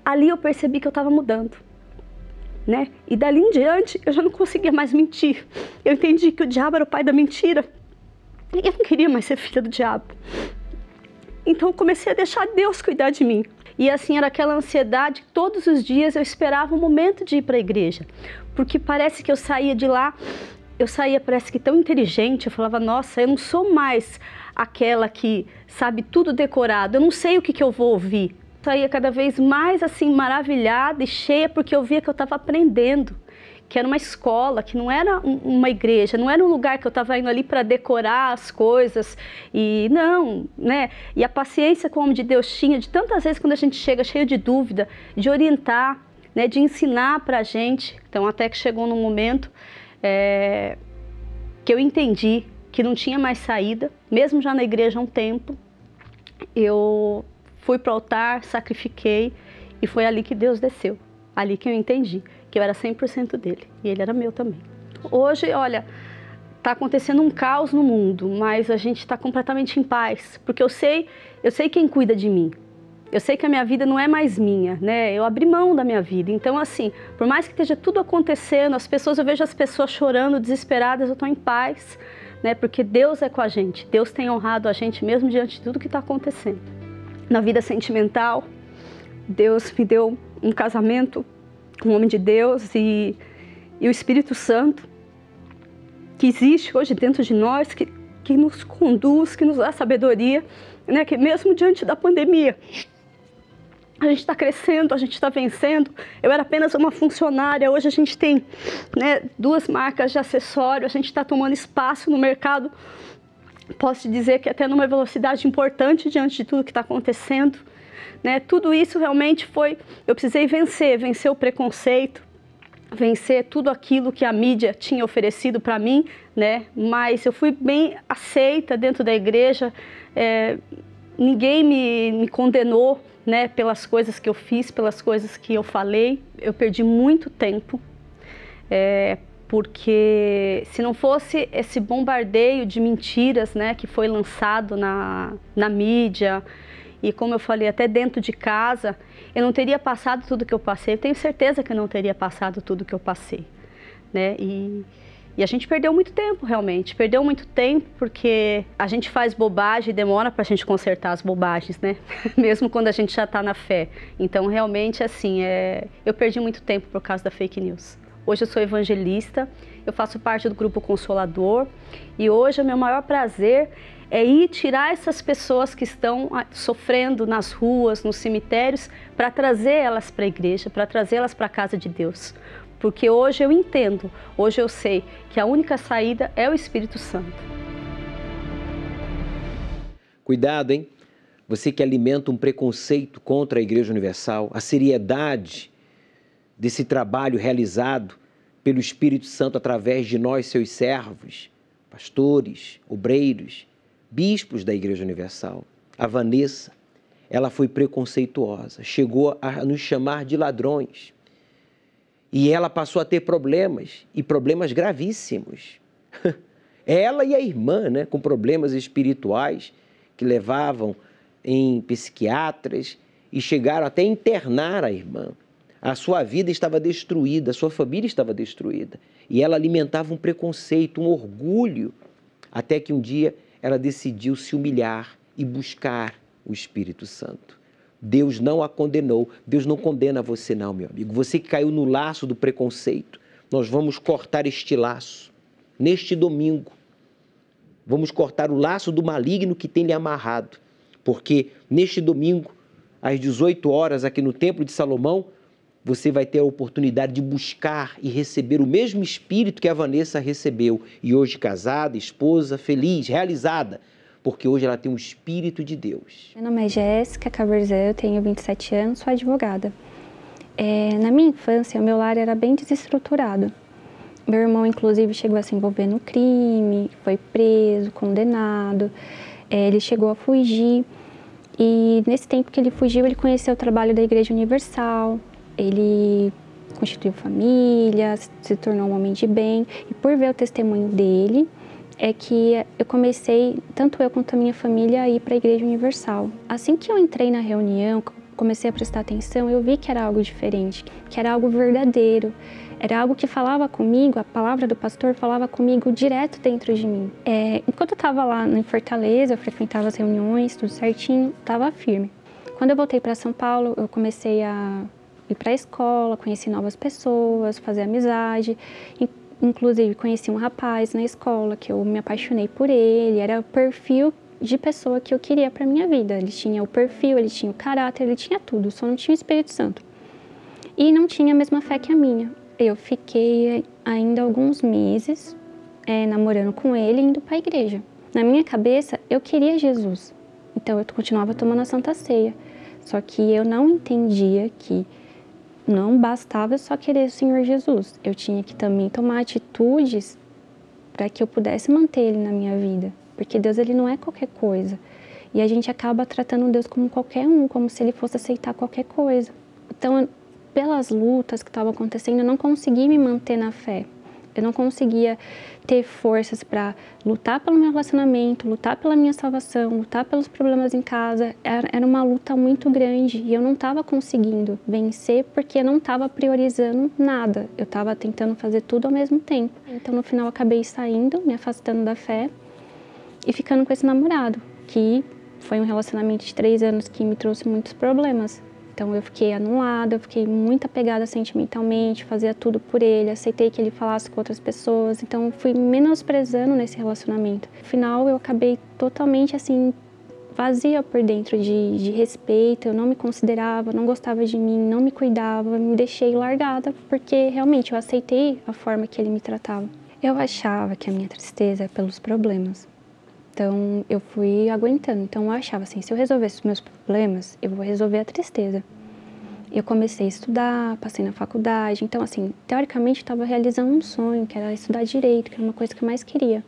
Speaker 14: Ali eu percebi que eu estava mudando, né? E dali em diante, eu já não conseguia mais mentir. Eu entendi que o diabo era o pai da mentira. E eu não queria mais ser filha do diabo. Então eu comecei a deixar Deus cuidar de mim. E assim, era aquela ansiedade, todos os dias eu esperava o momento de ir para a igreja. Porque parece que eu saía de lá, parece que tão inteligente, eu falava, nossa, eu não sou mais aquela que sabe tudo decorado, eu não sei o que eu vou ouvir. Eu saía cada vez mais assim, maravilhada e cheia, porque eu via que eu estava aprendendo, que era uma escola, que não era uma igreja, não era um lugar que eu estava indo ali para decorar as coisas, e não, né? E a paciência que o homem de Deus tinha, de tantas vezes quando a gente chega cheio de dúvida, de orientar, né, de ensinar para a gente. Então até que chegou num momento que eu entendi que não tinha mais saída, mesmo já na igreja há um tempo, eu fui para o altar, sacrifiquei, e foi ali que Deus desceu, ali que eu entendi que eu era 100% dele, e ele era meu também. Hoje, olha, está acontecendo um caos no mundo, mas a gente está completamente em paz, porque eu sei quem cuida de mim. Eu sei que a minha vida não é mais minha, né? Eu abri mão da minha vida. Então, assim, por mais que esteja tudo acontecendo, eu vejo as pessoas chorando, desesperadas, eu estou em paz, né? Porque Deus é com a gente. Deus tem honrado a gente mesmo diante de tudo que está acontecendo. Na vida sentimental, Deus me deu um casamento com um homem de Deus e o Espírito Santo, que existe hoje dentro de nós, que nos conduz, que nos dá sabedoria, né? Que mesmo diante da pandemia, a gente está crescendo, a gente está vencendo. Eu era apenas uma funcionária, hoje a gente tem, né, 2 marcas de acessório, a gente está tomando espaço no mercado. Posso te dizer que até numa velocidade importante diante de tudo que está acontecendo, né? Tudo isso realmente eu precisei vencer o preconceito, vencer tudo aquilo que a mídia tinha oferecido para mim, né? Mas eu fui bem aceita dentro da igreja, ninguém me condenou, né, pelas coisas que eu fiz, pelas coisas que eu falei. Eu perdi muito tempo, porque se não fosse esse bombardeio de mentiras, né, que foi lançado na mídia, e como eu falei, até dentro de casa, eu não teria passado tudo que eu passei. Eu tenho certeza que eu não teria passado tudo que eu passei, né? E a gente perdeu muito tempo, realmente. Perdeu muito tempo porque a gente faz bobagem e demora para a gente consertar as bobagens, né? Mesmo quando a gente já está na fé. Então, realmente, assim, eu perdi muito tempo por causa da fake news. Hoje eu sou evangelista, eu faço parte do Grupo Consolador, e hoje o meu maior prazer é ir tirar essas pessoas que estão sofrendo nas ruas, nos cemitérios, para trazer elas para a igreja, para trazê-las para a casa de Deus. Porque hoje eu entendo, hoje eu sei que a única saída é o Espírito Santo.
Speaker 7: Cuidado, hein? Você que alimenta um preconceito contra a Igreja Universal, a seriedade desse trabalho realizado pelo Espírito Santo através de nós, seus servos, pastores, obreiros, bispos da Igreja Universal. A Vanessa, ela foi preconceituosa, chegou a nos chamar de ladrões. E ela passou a ter problemas, e problemas gravíssimos. Ela e a irmã, né, com problemas espirituais, que levavam em psiquiatras e chegaram até a internar a irmã. A sua vida estava destruída, a sua família estava destruída. E ela alimentava um preconceito, um orgulho, até que um dia ela decidiu se humilhar e buscar o Espírito Santo. Deus não a condenou, Deus não condena você não, meu amigo. Você que caiu no laço do preconceito, nós vamos cortar este laço neste domingo. Vamos cortar o laço do maligno que tem lhe amarrado, porque neste domingo, às 18 horas, aqui no Templo de Salomão, você vai ter a oportunidade de buscar e receber o mesmo Espírito que a Vanessa recebeu. E hoje casada, esposa, feliz, realizada, porque hoje ela tem o Espírito de Deus.
Speaker 15: Meu nome é Jéssica Caberzan, eu tenho 27 anos, sou advogada. Na minha infância, o meu lar era bem desestruturado. Meu irmão, inclusive, chegou a se envolver no crime, foi preso, condenado. Ele chegou a fugir e nesse tempo que ele fugiu, ele conheceu o trabalho da Igreja Universal. Ele constituiu família, se tornou um homem de bem. E por ver o testemunho dele, é que eu comecei, tanto eu quanto a minha família, a ir para a Igreja Universal. Assim que eu entrei na reunião, comecei a prestar atenção, eu vi que era algo diferente, que era algo verdadeiro. Era algo que falava comigo, a palavra do pastor falava comigo direto dentro de mim. Enquanto eu estava lá em Fortaleza, eu frequentava as reuniões, tudo certinho, estava firme. Quando eu voltei para São Paulo, eu comecei a ir para a escola, conheci novas pessoas, fazer amizade. Inclusive, conheci um rapaz na escola que eu me apaixonei por ele. Era o perfil de pessoa que eu queria para minha vida. Ele tinha o perfil, ele tinha o caráter, ele tinha tudo, só não tinha o Espírito Santo. E não tinha a mesma fé que a minha. Eu fiquei ainda alguns meses namorando com ele e indo para a igreja. Na minha cabeça, eu queria Jesus. Então, eu continuava tomando a Santa Ceia. Só que eu não entendia que não bastava só querer o Senhor Jesus. Eu tinha que também tomar atitudes para que eu pudesse manter Ele na minha vida. Porque Deus, Ele não é qualquer coisa. E a gente acaba tratando Deus como qualquer um, como se Ele fosse aceitar qualquer coisa. Então, pelas lutas que estavam acontecendo, eu não conseguia me manter na fé. Eu não conseguia ter forças para lutar pelo meu relacionamento, lutar pela minha salvação, lutar pelos problemas em casa. Era uma luta muito grande e eu não estava conseguindo vencer porque eu não estava priorizando nada. Eu estava tentando fazer tudo ao mesmo tempo. Então, no final, eu acabei saindo, me afastando da fé e ficando com esse namorado, que foi um relacionamento de 3 anos que me trouxe muitos problemas. Então, eu fiquei anulada, eu fiquei muito apegada sentimentalmente, fazia tudo por ele, aceitei que ele falasse com outras pessoas. Então, eu fui menosprezando nesse relacionamento. No final, eu acabei totalmente, assim, vazia por dentro de respeito. Eu não me considerava, não gostava de mim, não me cuidava, me deixei largada, porque realmente eu aceitei a forma que ele me tratava. Eu achava que a minha tristeza era pelos problemas. Então, eu fui aguentando. Então, eu achava assim, se eu resolvesse os meus problemas, eu vou resolver a tristeza. Eu comecei a estudar, passei na faculdade. Então, assim, teoricamente, eu estava realizando um sonho, que era estudar direito, que era uma coisa que eu mais queria.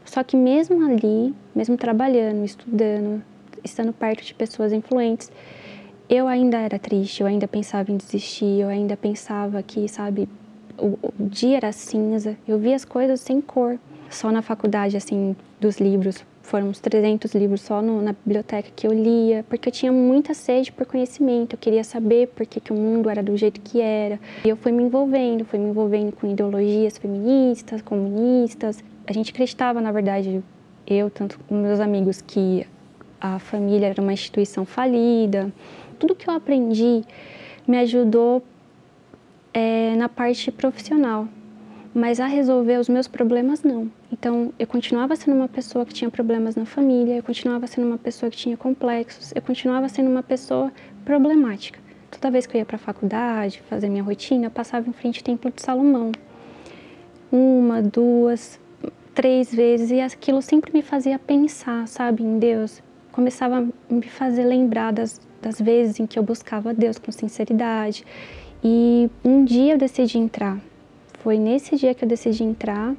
Speaker 15: Só que mesmo ali, mesmo trabalhando, estudando, estando perto de pessoas influentes, eu ainda era triste, eu ainda pensava em desistir, eu ainda pensava que, sabe, o dia era cinza, eu via as coisas sem cor. Só na faculdade, assim, dos livros, foram uns 300 livros só na biblioteca que eu lia, porque eu tinha muita sede por conhecimento, eu queria saber por que o mundo era do jeito que era. E eu fui me envolvendo com ideologias feministas, comunistas. A gente acreditava, na verdade, eu, tanto com meus amigos, que a família era uma instituição falida. Tudo que eu aprendi me ajudou na parte profissional. Mas a resolver os meus problemas, não. Então, eu continuava sendo uma pessoa que tinha problemas na família, eu continuava sendo uma pessoa que tinha complexos, eu continuava sendo uma pessoa problemática. Toda vez que eu ia para a faculdade, fazer minha rotina, eu passava em frente ao Templo de Salomão. 1, 2, 3 vezes, e aquilo sempre me fazia pensar, sabe, em Deus. Começava a me fazer lembrar das vezes em que eu buscava Deus com sinceridade. E um dia eu decidi entrar. Foi nesse dia que eu decidi entrar,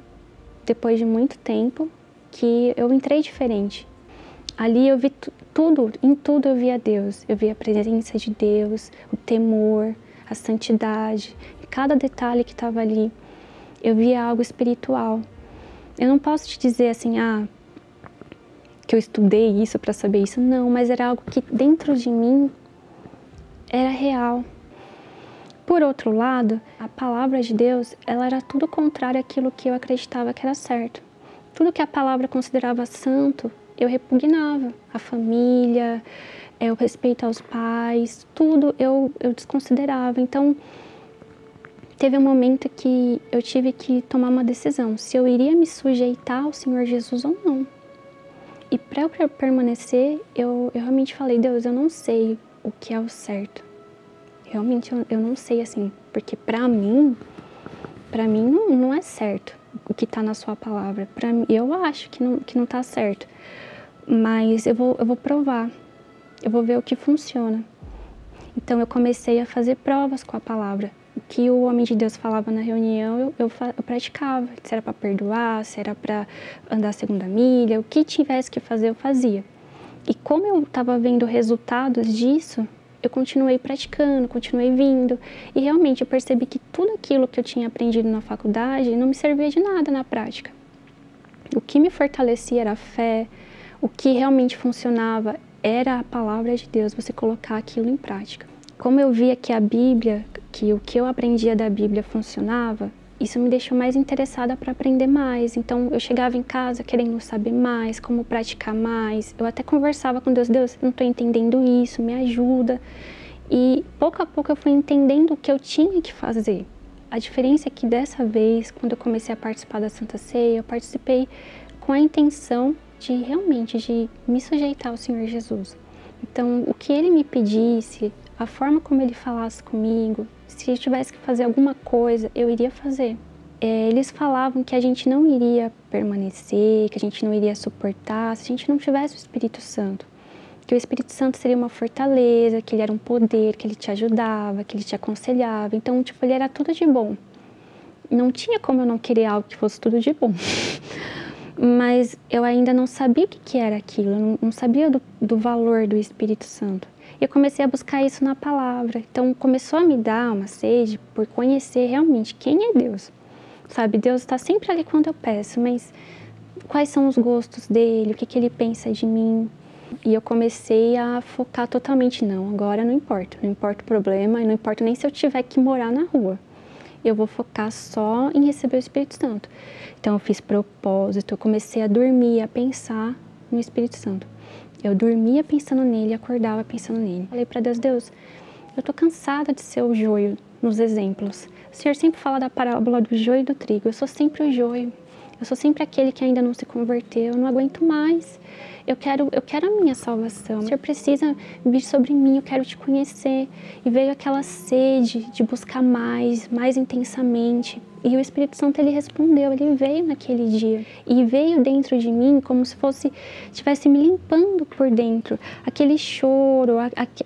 Speaker 15: depois de muito tempo, que eu entrei diferente. Ali eu vi tudo, em tudo eu via Deus. Eu via a presença de Deus, o temor, a santidade. Em cada detalhe que estava ali, eu via algo espiritual. Eu não posso te dizer assim, que eu estudei isso para saber isso. Não, mas era algo que dentro de mim era real. Por outro lado, a palavra de Deus, ela era tudo contrário àquilo que eu acreditava que era certo. Tudo que a palavra considerava santo, eu repugnava. A família, o respeito aos pais, tudo eu desconsiderava. Então, teve um momento que eu tive que tomar uma decisão, se eu iria me sujeitar ao Senhor Jesus ou não. E para eu permanecer, eu realmente falei, Deus, eu não sei o que é o certo. Realmente eu não sei, assim, porque para mim não é certo o que está na sua palavra. Para mim, eu acho que não está certo, mas eu vou provar, eu vou ver o que funciona. Então eu comecei a fazer provas com a palavra. O que o homem de Deus falava na reunião, eu praticava. Se era para perdoar, se era para andar a segunda milha, o que tivesse que fazer, eu fazia. E como eu estava vendo resultados disso, eu continuei praticando, continuei vindo. E realmente eu percebi que tudo aquilo que eu tinha aprendido na faculdade não me servia de nada na prática. O que me fortalecia era a fé, o que realmente funcionava era a palavra de Deus, você colocar aquilo em prática. Como eu via que a Bíblia, que o que eu aprendia da Bíblia funcionava, isso me deixou mais interessada para aprender mais. Então eu chegava em casa querendo saber mais, como praticar mais. Eu até conversava com Deus, Deus, eu não estou entendendo isso, me ajuda. E pouco a pouco eu fui entendendo o que eu tinha que fazer. A diferença é que dessa vez, quando eu comecei a participar da Santa Ceia, eu participei com a intenção de realmente de me sujeitar ao Senhor Jesus. Então o que Ele me pedisse, a forma como Ele falasse comigo, se eu tivesse que fazer alguma coisa, eu iria fazer. Eles falavam que a gente não iria permanecer, que a gente não iria suportar se a gente não tivesse o Espírito Santo. Que o Espírito Santo seria uma fortaleza, que ele era um poder, que ele te ajudava, que ele te aconselhava. Então, ele era tudo de bom. Não tinha como eu não querer algo que fosse tudo de bom. Mas eu ainda não sabia o que era aquilo, eu não sabia do valor do Espírito Santo. E eu comecei a buscar isso na palavra. Então começou a me dar uma sede por conhecer realmente quem é Deus. Sabe, Deus está sempre ali quando eu peço, mas quais são os gostos dele, o que ele pensa de mim. E eu comecei a focar totalmente, não, agora não importa o problema, não importa nem se eu tiver que morar na rua. Eu vou focar só em receber o Espírito Santo. Então eu fiz propósito, eu comecei a dormir, a pensar no Espírito Santo. Eu dormia pensando nele, acordava pensando nele. Falei para Deus, Deus, eu tô cansada de ser o joio nos exemplos. O Senhor sempre fala da parábola do joio e do trigo. Eu sou sempre o joio. Eu sou sempre aquele que ainda não se converteu. Eu não aguento mais. Eu quero a minha salvação. O Senhor precisa vir sobre mim, eu quero te conhecer. E veio aquela sede de buscar mais intensamente. E o Espírito Santo, ele respondeu, ele veio naquele dia. E veio dentro de mim como se estivesse me limpando por dentro. Aquele choro,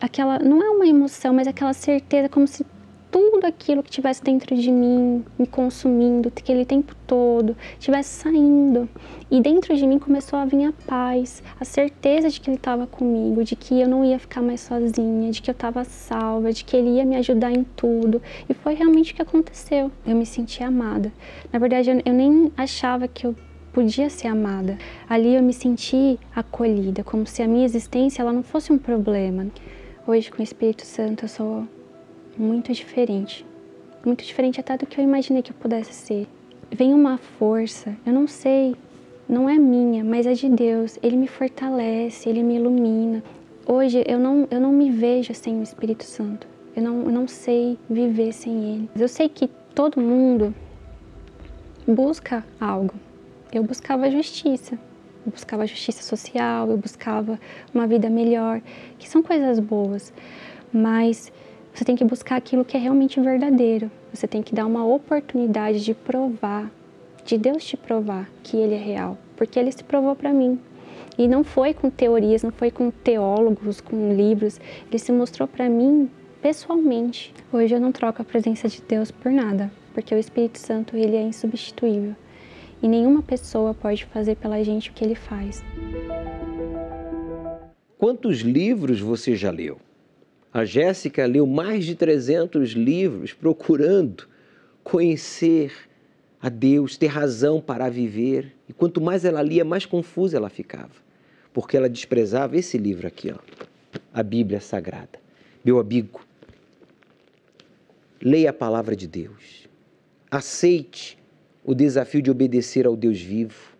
Speaker 15: aquela, não é uma emoção, mas aquela certeza, como se tudo aquilo que estivesse dentro de mim, me consumindo, aquele tempo todo, estivesse saindo. E dentro de mim começou a vir a paz, a certeza de que Ele estava comigo, de que eu não ia ficar mais sozinha, de que eu estava salva, de que Ele ia me ajudar em tudo. E foi realmente o que aconteceu. Eu me senti amada. Na verdade, eu nem achava que eu podia ser amada. Ali eu me senti acolhida, como se a minha existência ela não fosse um problema. Hoje, com o Espírito Santo, eu sou muito diferente até do que eu imaginei que eu pudesse ser. Vem uma força, eu não sei, não é minha, mas é de Deus. Ele me fortalece, Ele me ilumina. Hoje eu não me vejo sem o Espírito Santo, eu não sei viver sem Ele. Eu sei que todo mundo busca algo. Eu buscava justiça, eu buscava justiça social, eu buscava uma vida melhor, que são coisas boas, mas você tem que buscar aquilo que é realmente verdadeiro. Você tem que dar uma oportunidade de provar, de Deus te provar que Ele é real. Porque Ele se provou para mim. E não foi com teorias, não foi com teólogos, com livros. Ele se mostrou para mim pessoalmente. Hoje eu não troco a presença de Deus por nada. Porque o Espírito Santo, ele é insubstituível. E nenhuma pessoa pode fazer pela gente o que Ele faz.
Speaker 7: Quantos livros você já leu? A Jéssica leu mais de 300 livros procurando conhecer a Deus, ter razão para viver. E quanto mais ela lia, mais confusa ela ficava. Porque ela desprezava esse livro aqui, ó, a Bíblia Sagrada. Meu amigo, leia a palavra de Deus. Aceite o desafio de obedecer ao Deus vivo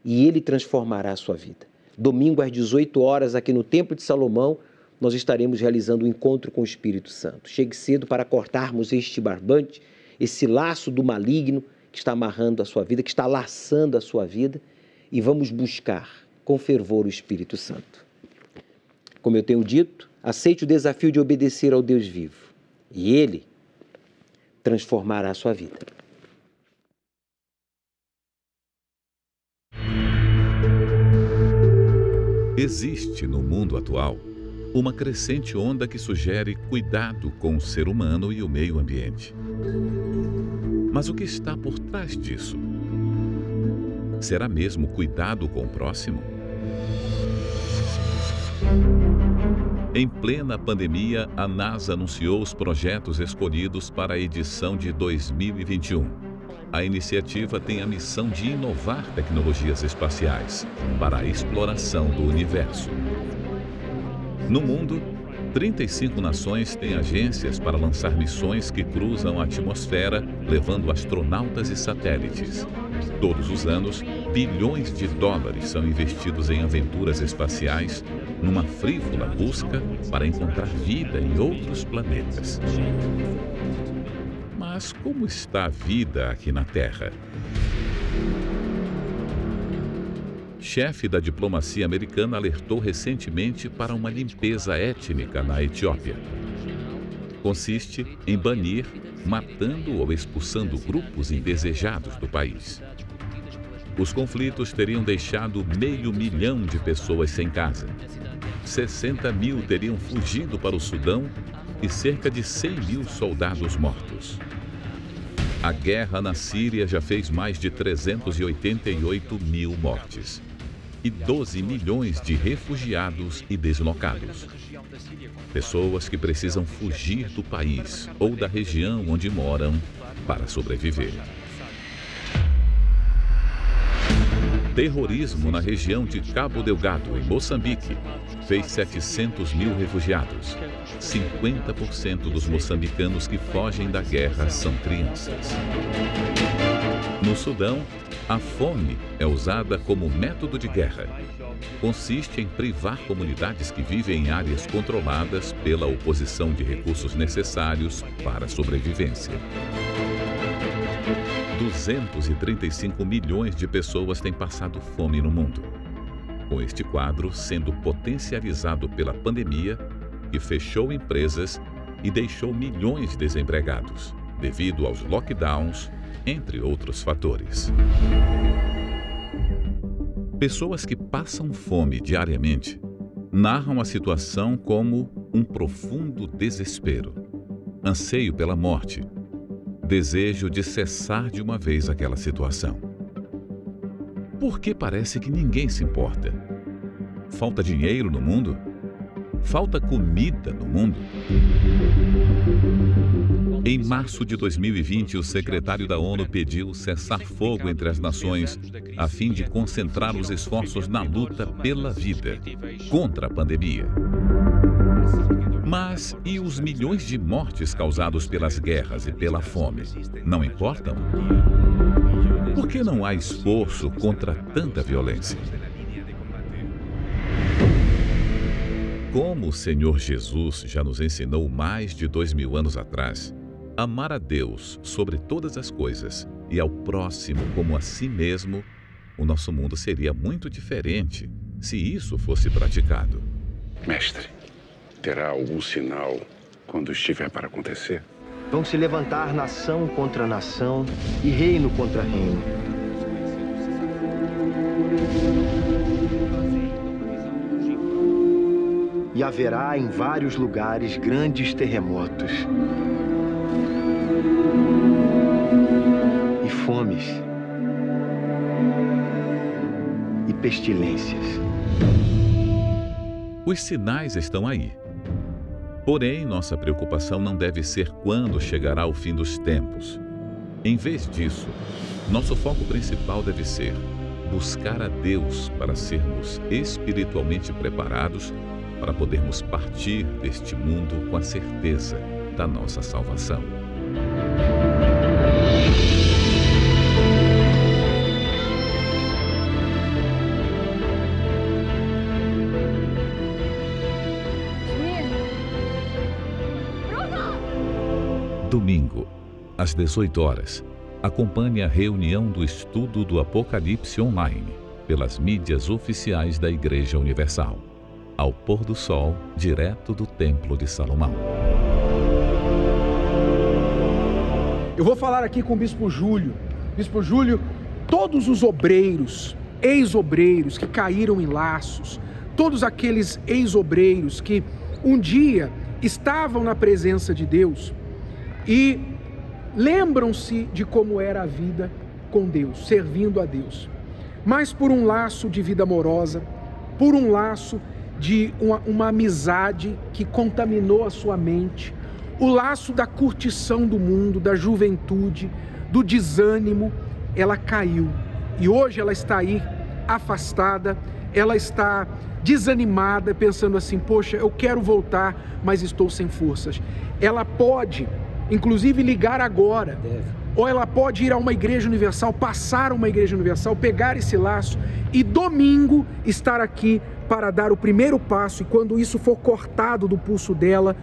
Speaker 7: e Ele transformará a sua vida. Domingo às 18 horas, aqui no Templo de Salomão, nós estaremos realizando um encontro com o Espírito Santo. Chegue cedo para cortarmos este barbante, esse laço do maligno que está amarrando a sua vida, que está laçando a sua vida, e vamos buscar com fervor o Espírito Santo. Como eu tenho dito, aceite o desafio de obedecer ao Deus vivo e Ele transformará a sua vida.
Speaker 16: Existe no mundo atual uma crescente onda que sugere cuidado com o ser humano e o meio ambiente. Mas o que está por trás disso? Será mesmo cuidado com o próximo? Em plena pandemia, a NASA anunciou os projetos escolhidos para a edição de 2021. A iniciativa tem a missão de inovar tecnologias espaciais para a exploração do universo. No mundo, 35 nações têm agências para lançar missões que cruzam a atmosfera, levando astronautas e satélites. Todos os anos, bilhões de dólares são investidos em aventuras espaciais, numa frívola busca para encontrar vida em outros planetas. Mas como está a vida aqui na Terra? Chefe da diplomacia americana alertou recentemente para uma limpeza étnica na Etiópia. Consiste em banir, matando ou expulsando grupos indesejados do país. Os conflitos teriam deixado 500 mil de pessoas sem casa. 60 mil teriam fugido para o Sudão e cerca de 100 mil soldados mortos. A guerra na Síria já fez mais de 388 mil mortes e 12 milhões de refugiados e deslocados. Pessoas que precisam fugir do país ou da região onde moram para sobreviver. Terrorismo na região de Cabo Delgado, em Moçambique, fez 700 mil refugiados. 50% dos moçambicanos que fogem da guerra são crianças. No Sudão, a fome é usada como método de guerra. Consiste em privar comunidades que vivem em áreas controladas pela oposição de recursos necessários para a sobrevivência. 235 milhões de pessoas têm passado fome no mundo. Com este quadro sendo potencializado pela pandemia, que fechou empresas e deixou milhões desempregados, devido aos lockdowns, entre outros fatores. Pessoas que passam fome diariamente narram a situação como um profundo desespero, anseio pela morte, desejo de cessar de uma vez aquela situação. Por que parece que ninguém se importa? Falta dinheiro no mundo? Falta comida no mundo? Em março de 2020, o secretário da ONU pediu cessar-fogo entre as nações, a fim de concentrar os esforços na luta pela vida, contra a pandemia. Mas e os milhões de mortes causados pelas guerras e pela fome? Não importam? Por que não há esforço contra tanta violência? Como o Senhor Jesus já nos ensinou mais de 2000 anos atrás, amar a Deus sobre todas as coisas e ao próximo como a si mesmo, o nosso mundo seria muito diferente se isso fosse praticado.
Speaker 17: Mestre, terá algum sinal quando estiver para acontecer?
Speaker 18: Vão se levantar nação contra nação e reino contra reino. E haverá em vários lugares grandes terremotos e fomes e pestilências.
Speaker 16: Os sinais estão aí. Porém, nossa preocupação não deve ser quando chegará o fim dos tempos. Em vez disso, nosso foco principal deve ser buscar a Deus para sermos espiritualmente preparados para podermos partir deste mundo com a certeza da nossa salvação. Domingo, às 18 horas, acompanhe a reunião do estudo do Apocalipse online, pelas mídias oficiais da Igreja Universal, ao pôr do sol, direto do Templo de Salomão.
Speaker 19: Eu vou falar aqui com o Bispo Júlio. Bispo Júlio, todos os obreiros, ex-obreiros que caíram em laços, todos aqueles ex-obreiros que um dia estavam na presença de Deus e lembram-se de como era a vida com Deus, servindo a Deus. Mas por um laço de vida amorosa, por um laço de uma amizade que contaminou a sua mente, o laço da curtição do mundo, da juventude, do desânimo, ela caiu. E hoje ela está aí afastada, ela está desanimada, pensando assim, poxa, eu quero voltar, mas estou sem forças. Ela pode, inclusive, ligar agora. Ou ela pode ir a uma igreja universal, passar uma igreja universal, pegar esse laço e domingo estar aqui para dar o primeiro passo. E quando isso for cortado do pulso dela,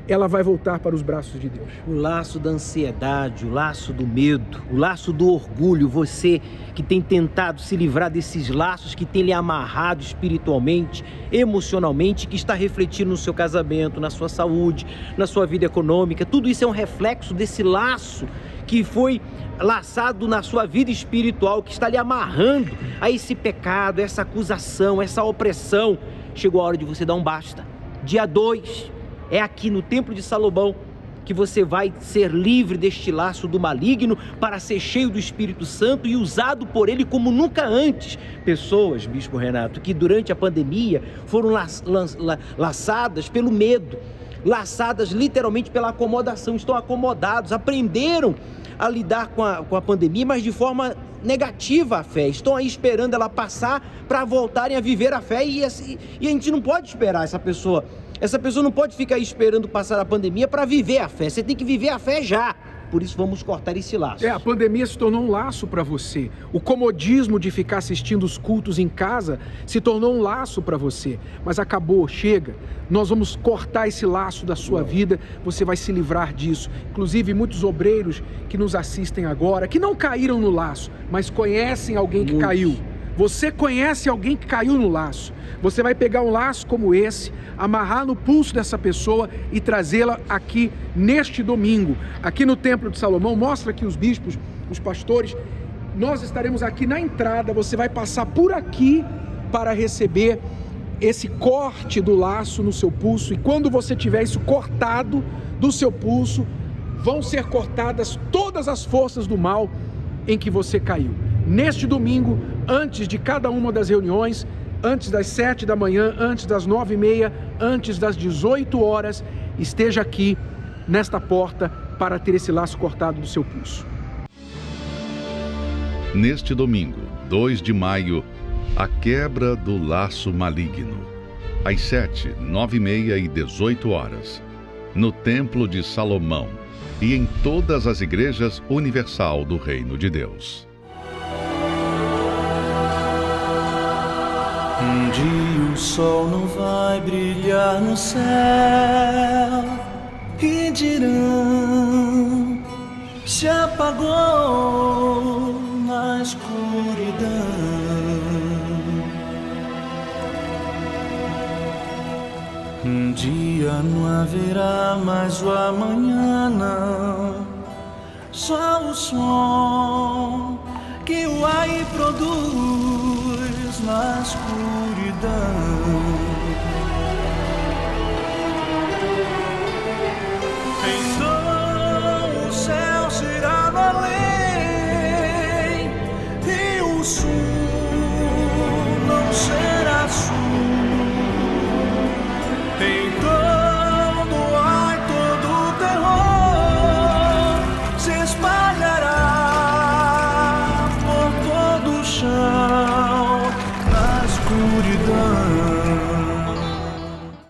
Speaker 19: ela vai voltar para os braços de Deus.
Speaker 7: O laço da ansiedade, o laço do medo, o laço do orgulho, você que tem tentado se livrar desses laços que tem lhe amarrado espiritualmente, emocionalmente, que está refletindo no seu casamento, na sua saúde, na sua vida econômica, tudo isso é um reflexo desse laço que foi laçado na sua vida espiritual, que está lhe amarrando a esse pecado, essa acusação, essa opressão. Chegou a hora de você dar um basta. Dia 2 é aqui no Templo de Salomão que você vai ser livre deste laço do maligno para ser cheio do Espírito Santo e usado por ele como nunca antes. Pessoas, Bispo Renato, que durante a pandemia foram laçadas pelo medo, laçadas literalmente pela acomodação, estão acomodados, aprenderam a lidar com a pandemia, mas de forma negativa a fé, estão aí esperando ela passar para voltarem a viver a fé e a gente não pode esperar essa pessoa não pode ficar esperando passar a pandemia para viver a fé, você tem que viver a fé já. Por isso vamos cortar esse laço.
Speaker 19: A pandemia se tornou um laço para você. O comodismo de ficar assistindo os cultos em casa se tornou um laço para você. Mas acabou, chega. Nós vamos cortar esse laço da sua vida, você vai se livrar disso. Inclusive muitos obreiros que nos assistem agora, que não caíram no laço, mas conhecem alguém que caiu. Você conhece alguém que caiu no laço. Você vai pegar um laço como esse, amarrar no pulso dessa pessoa e trazê-la aqui neste domingo, aqui no Templo de Salomão. Mostra aqui os bispos, os pastores. Nós estaremos aqui na entrada, você vai passar por aqui para receber esse corte do laço no seu pulso. E quando você tiver isso cortado do seu pulso, vão ser cortadas todas as forças do mal em que você caiu. Neste domingo, antes de cada uma das reuniões, antes das 7 da manhã, antes das 9h30, antes das 18 horas, esteja aqui nesta porta para ter esse laço cortado do seu pulso.
Speaker 1: Neste domingo, 2 de maio, a quebra do laço maligno. Às 7, 9h30 e 18 horas, no Templo de Salomão e em todas as igrejas universal do Reino de Deus.
Speaker 20: Um dia o sol não vai brilhar no céu e dirão, se apagou na escuridão. Um dia não haverá mais o amanhã, não, só o som que o ar produz na escuridão. Então o céu será no além e o sul não será sul. Então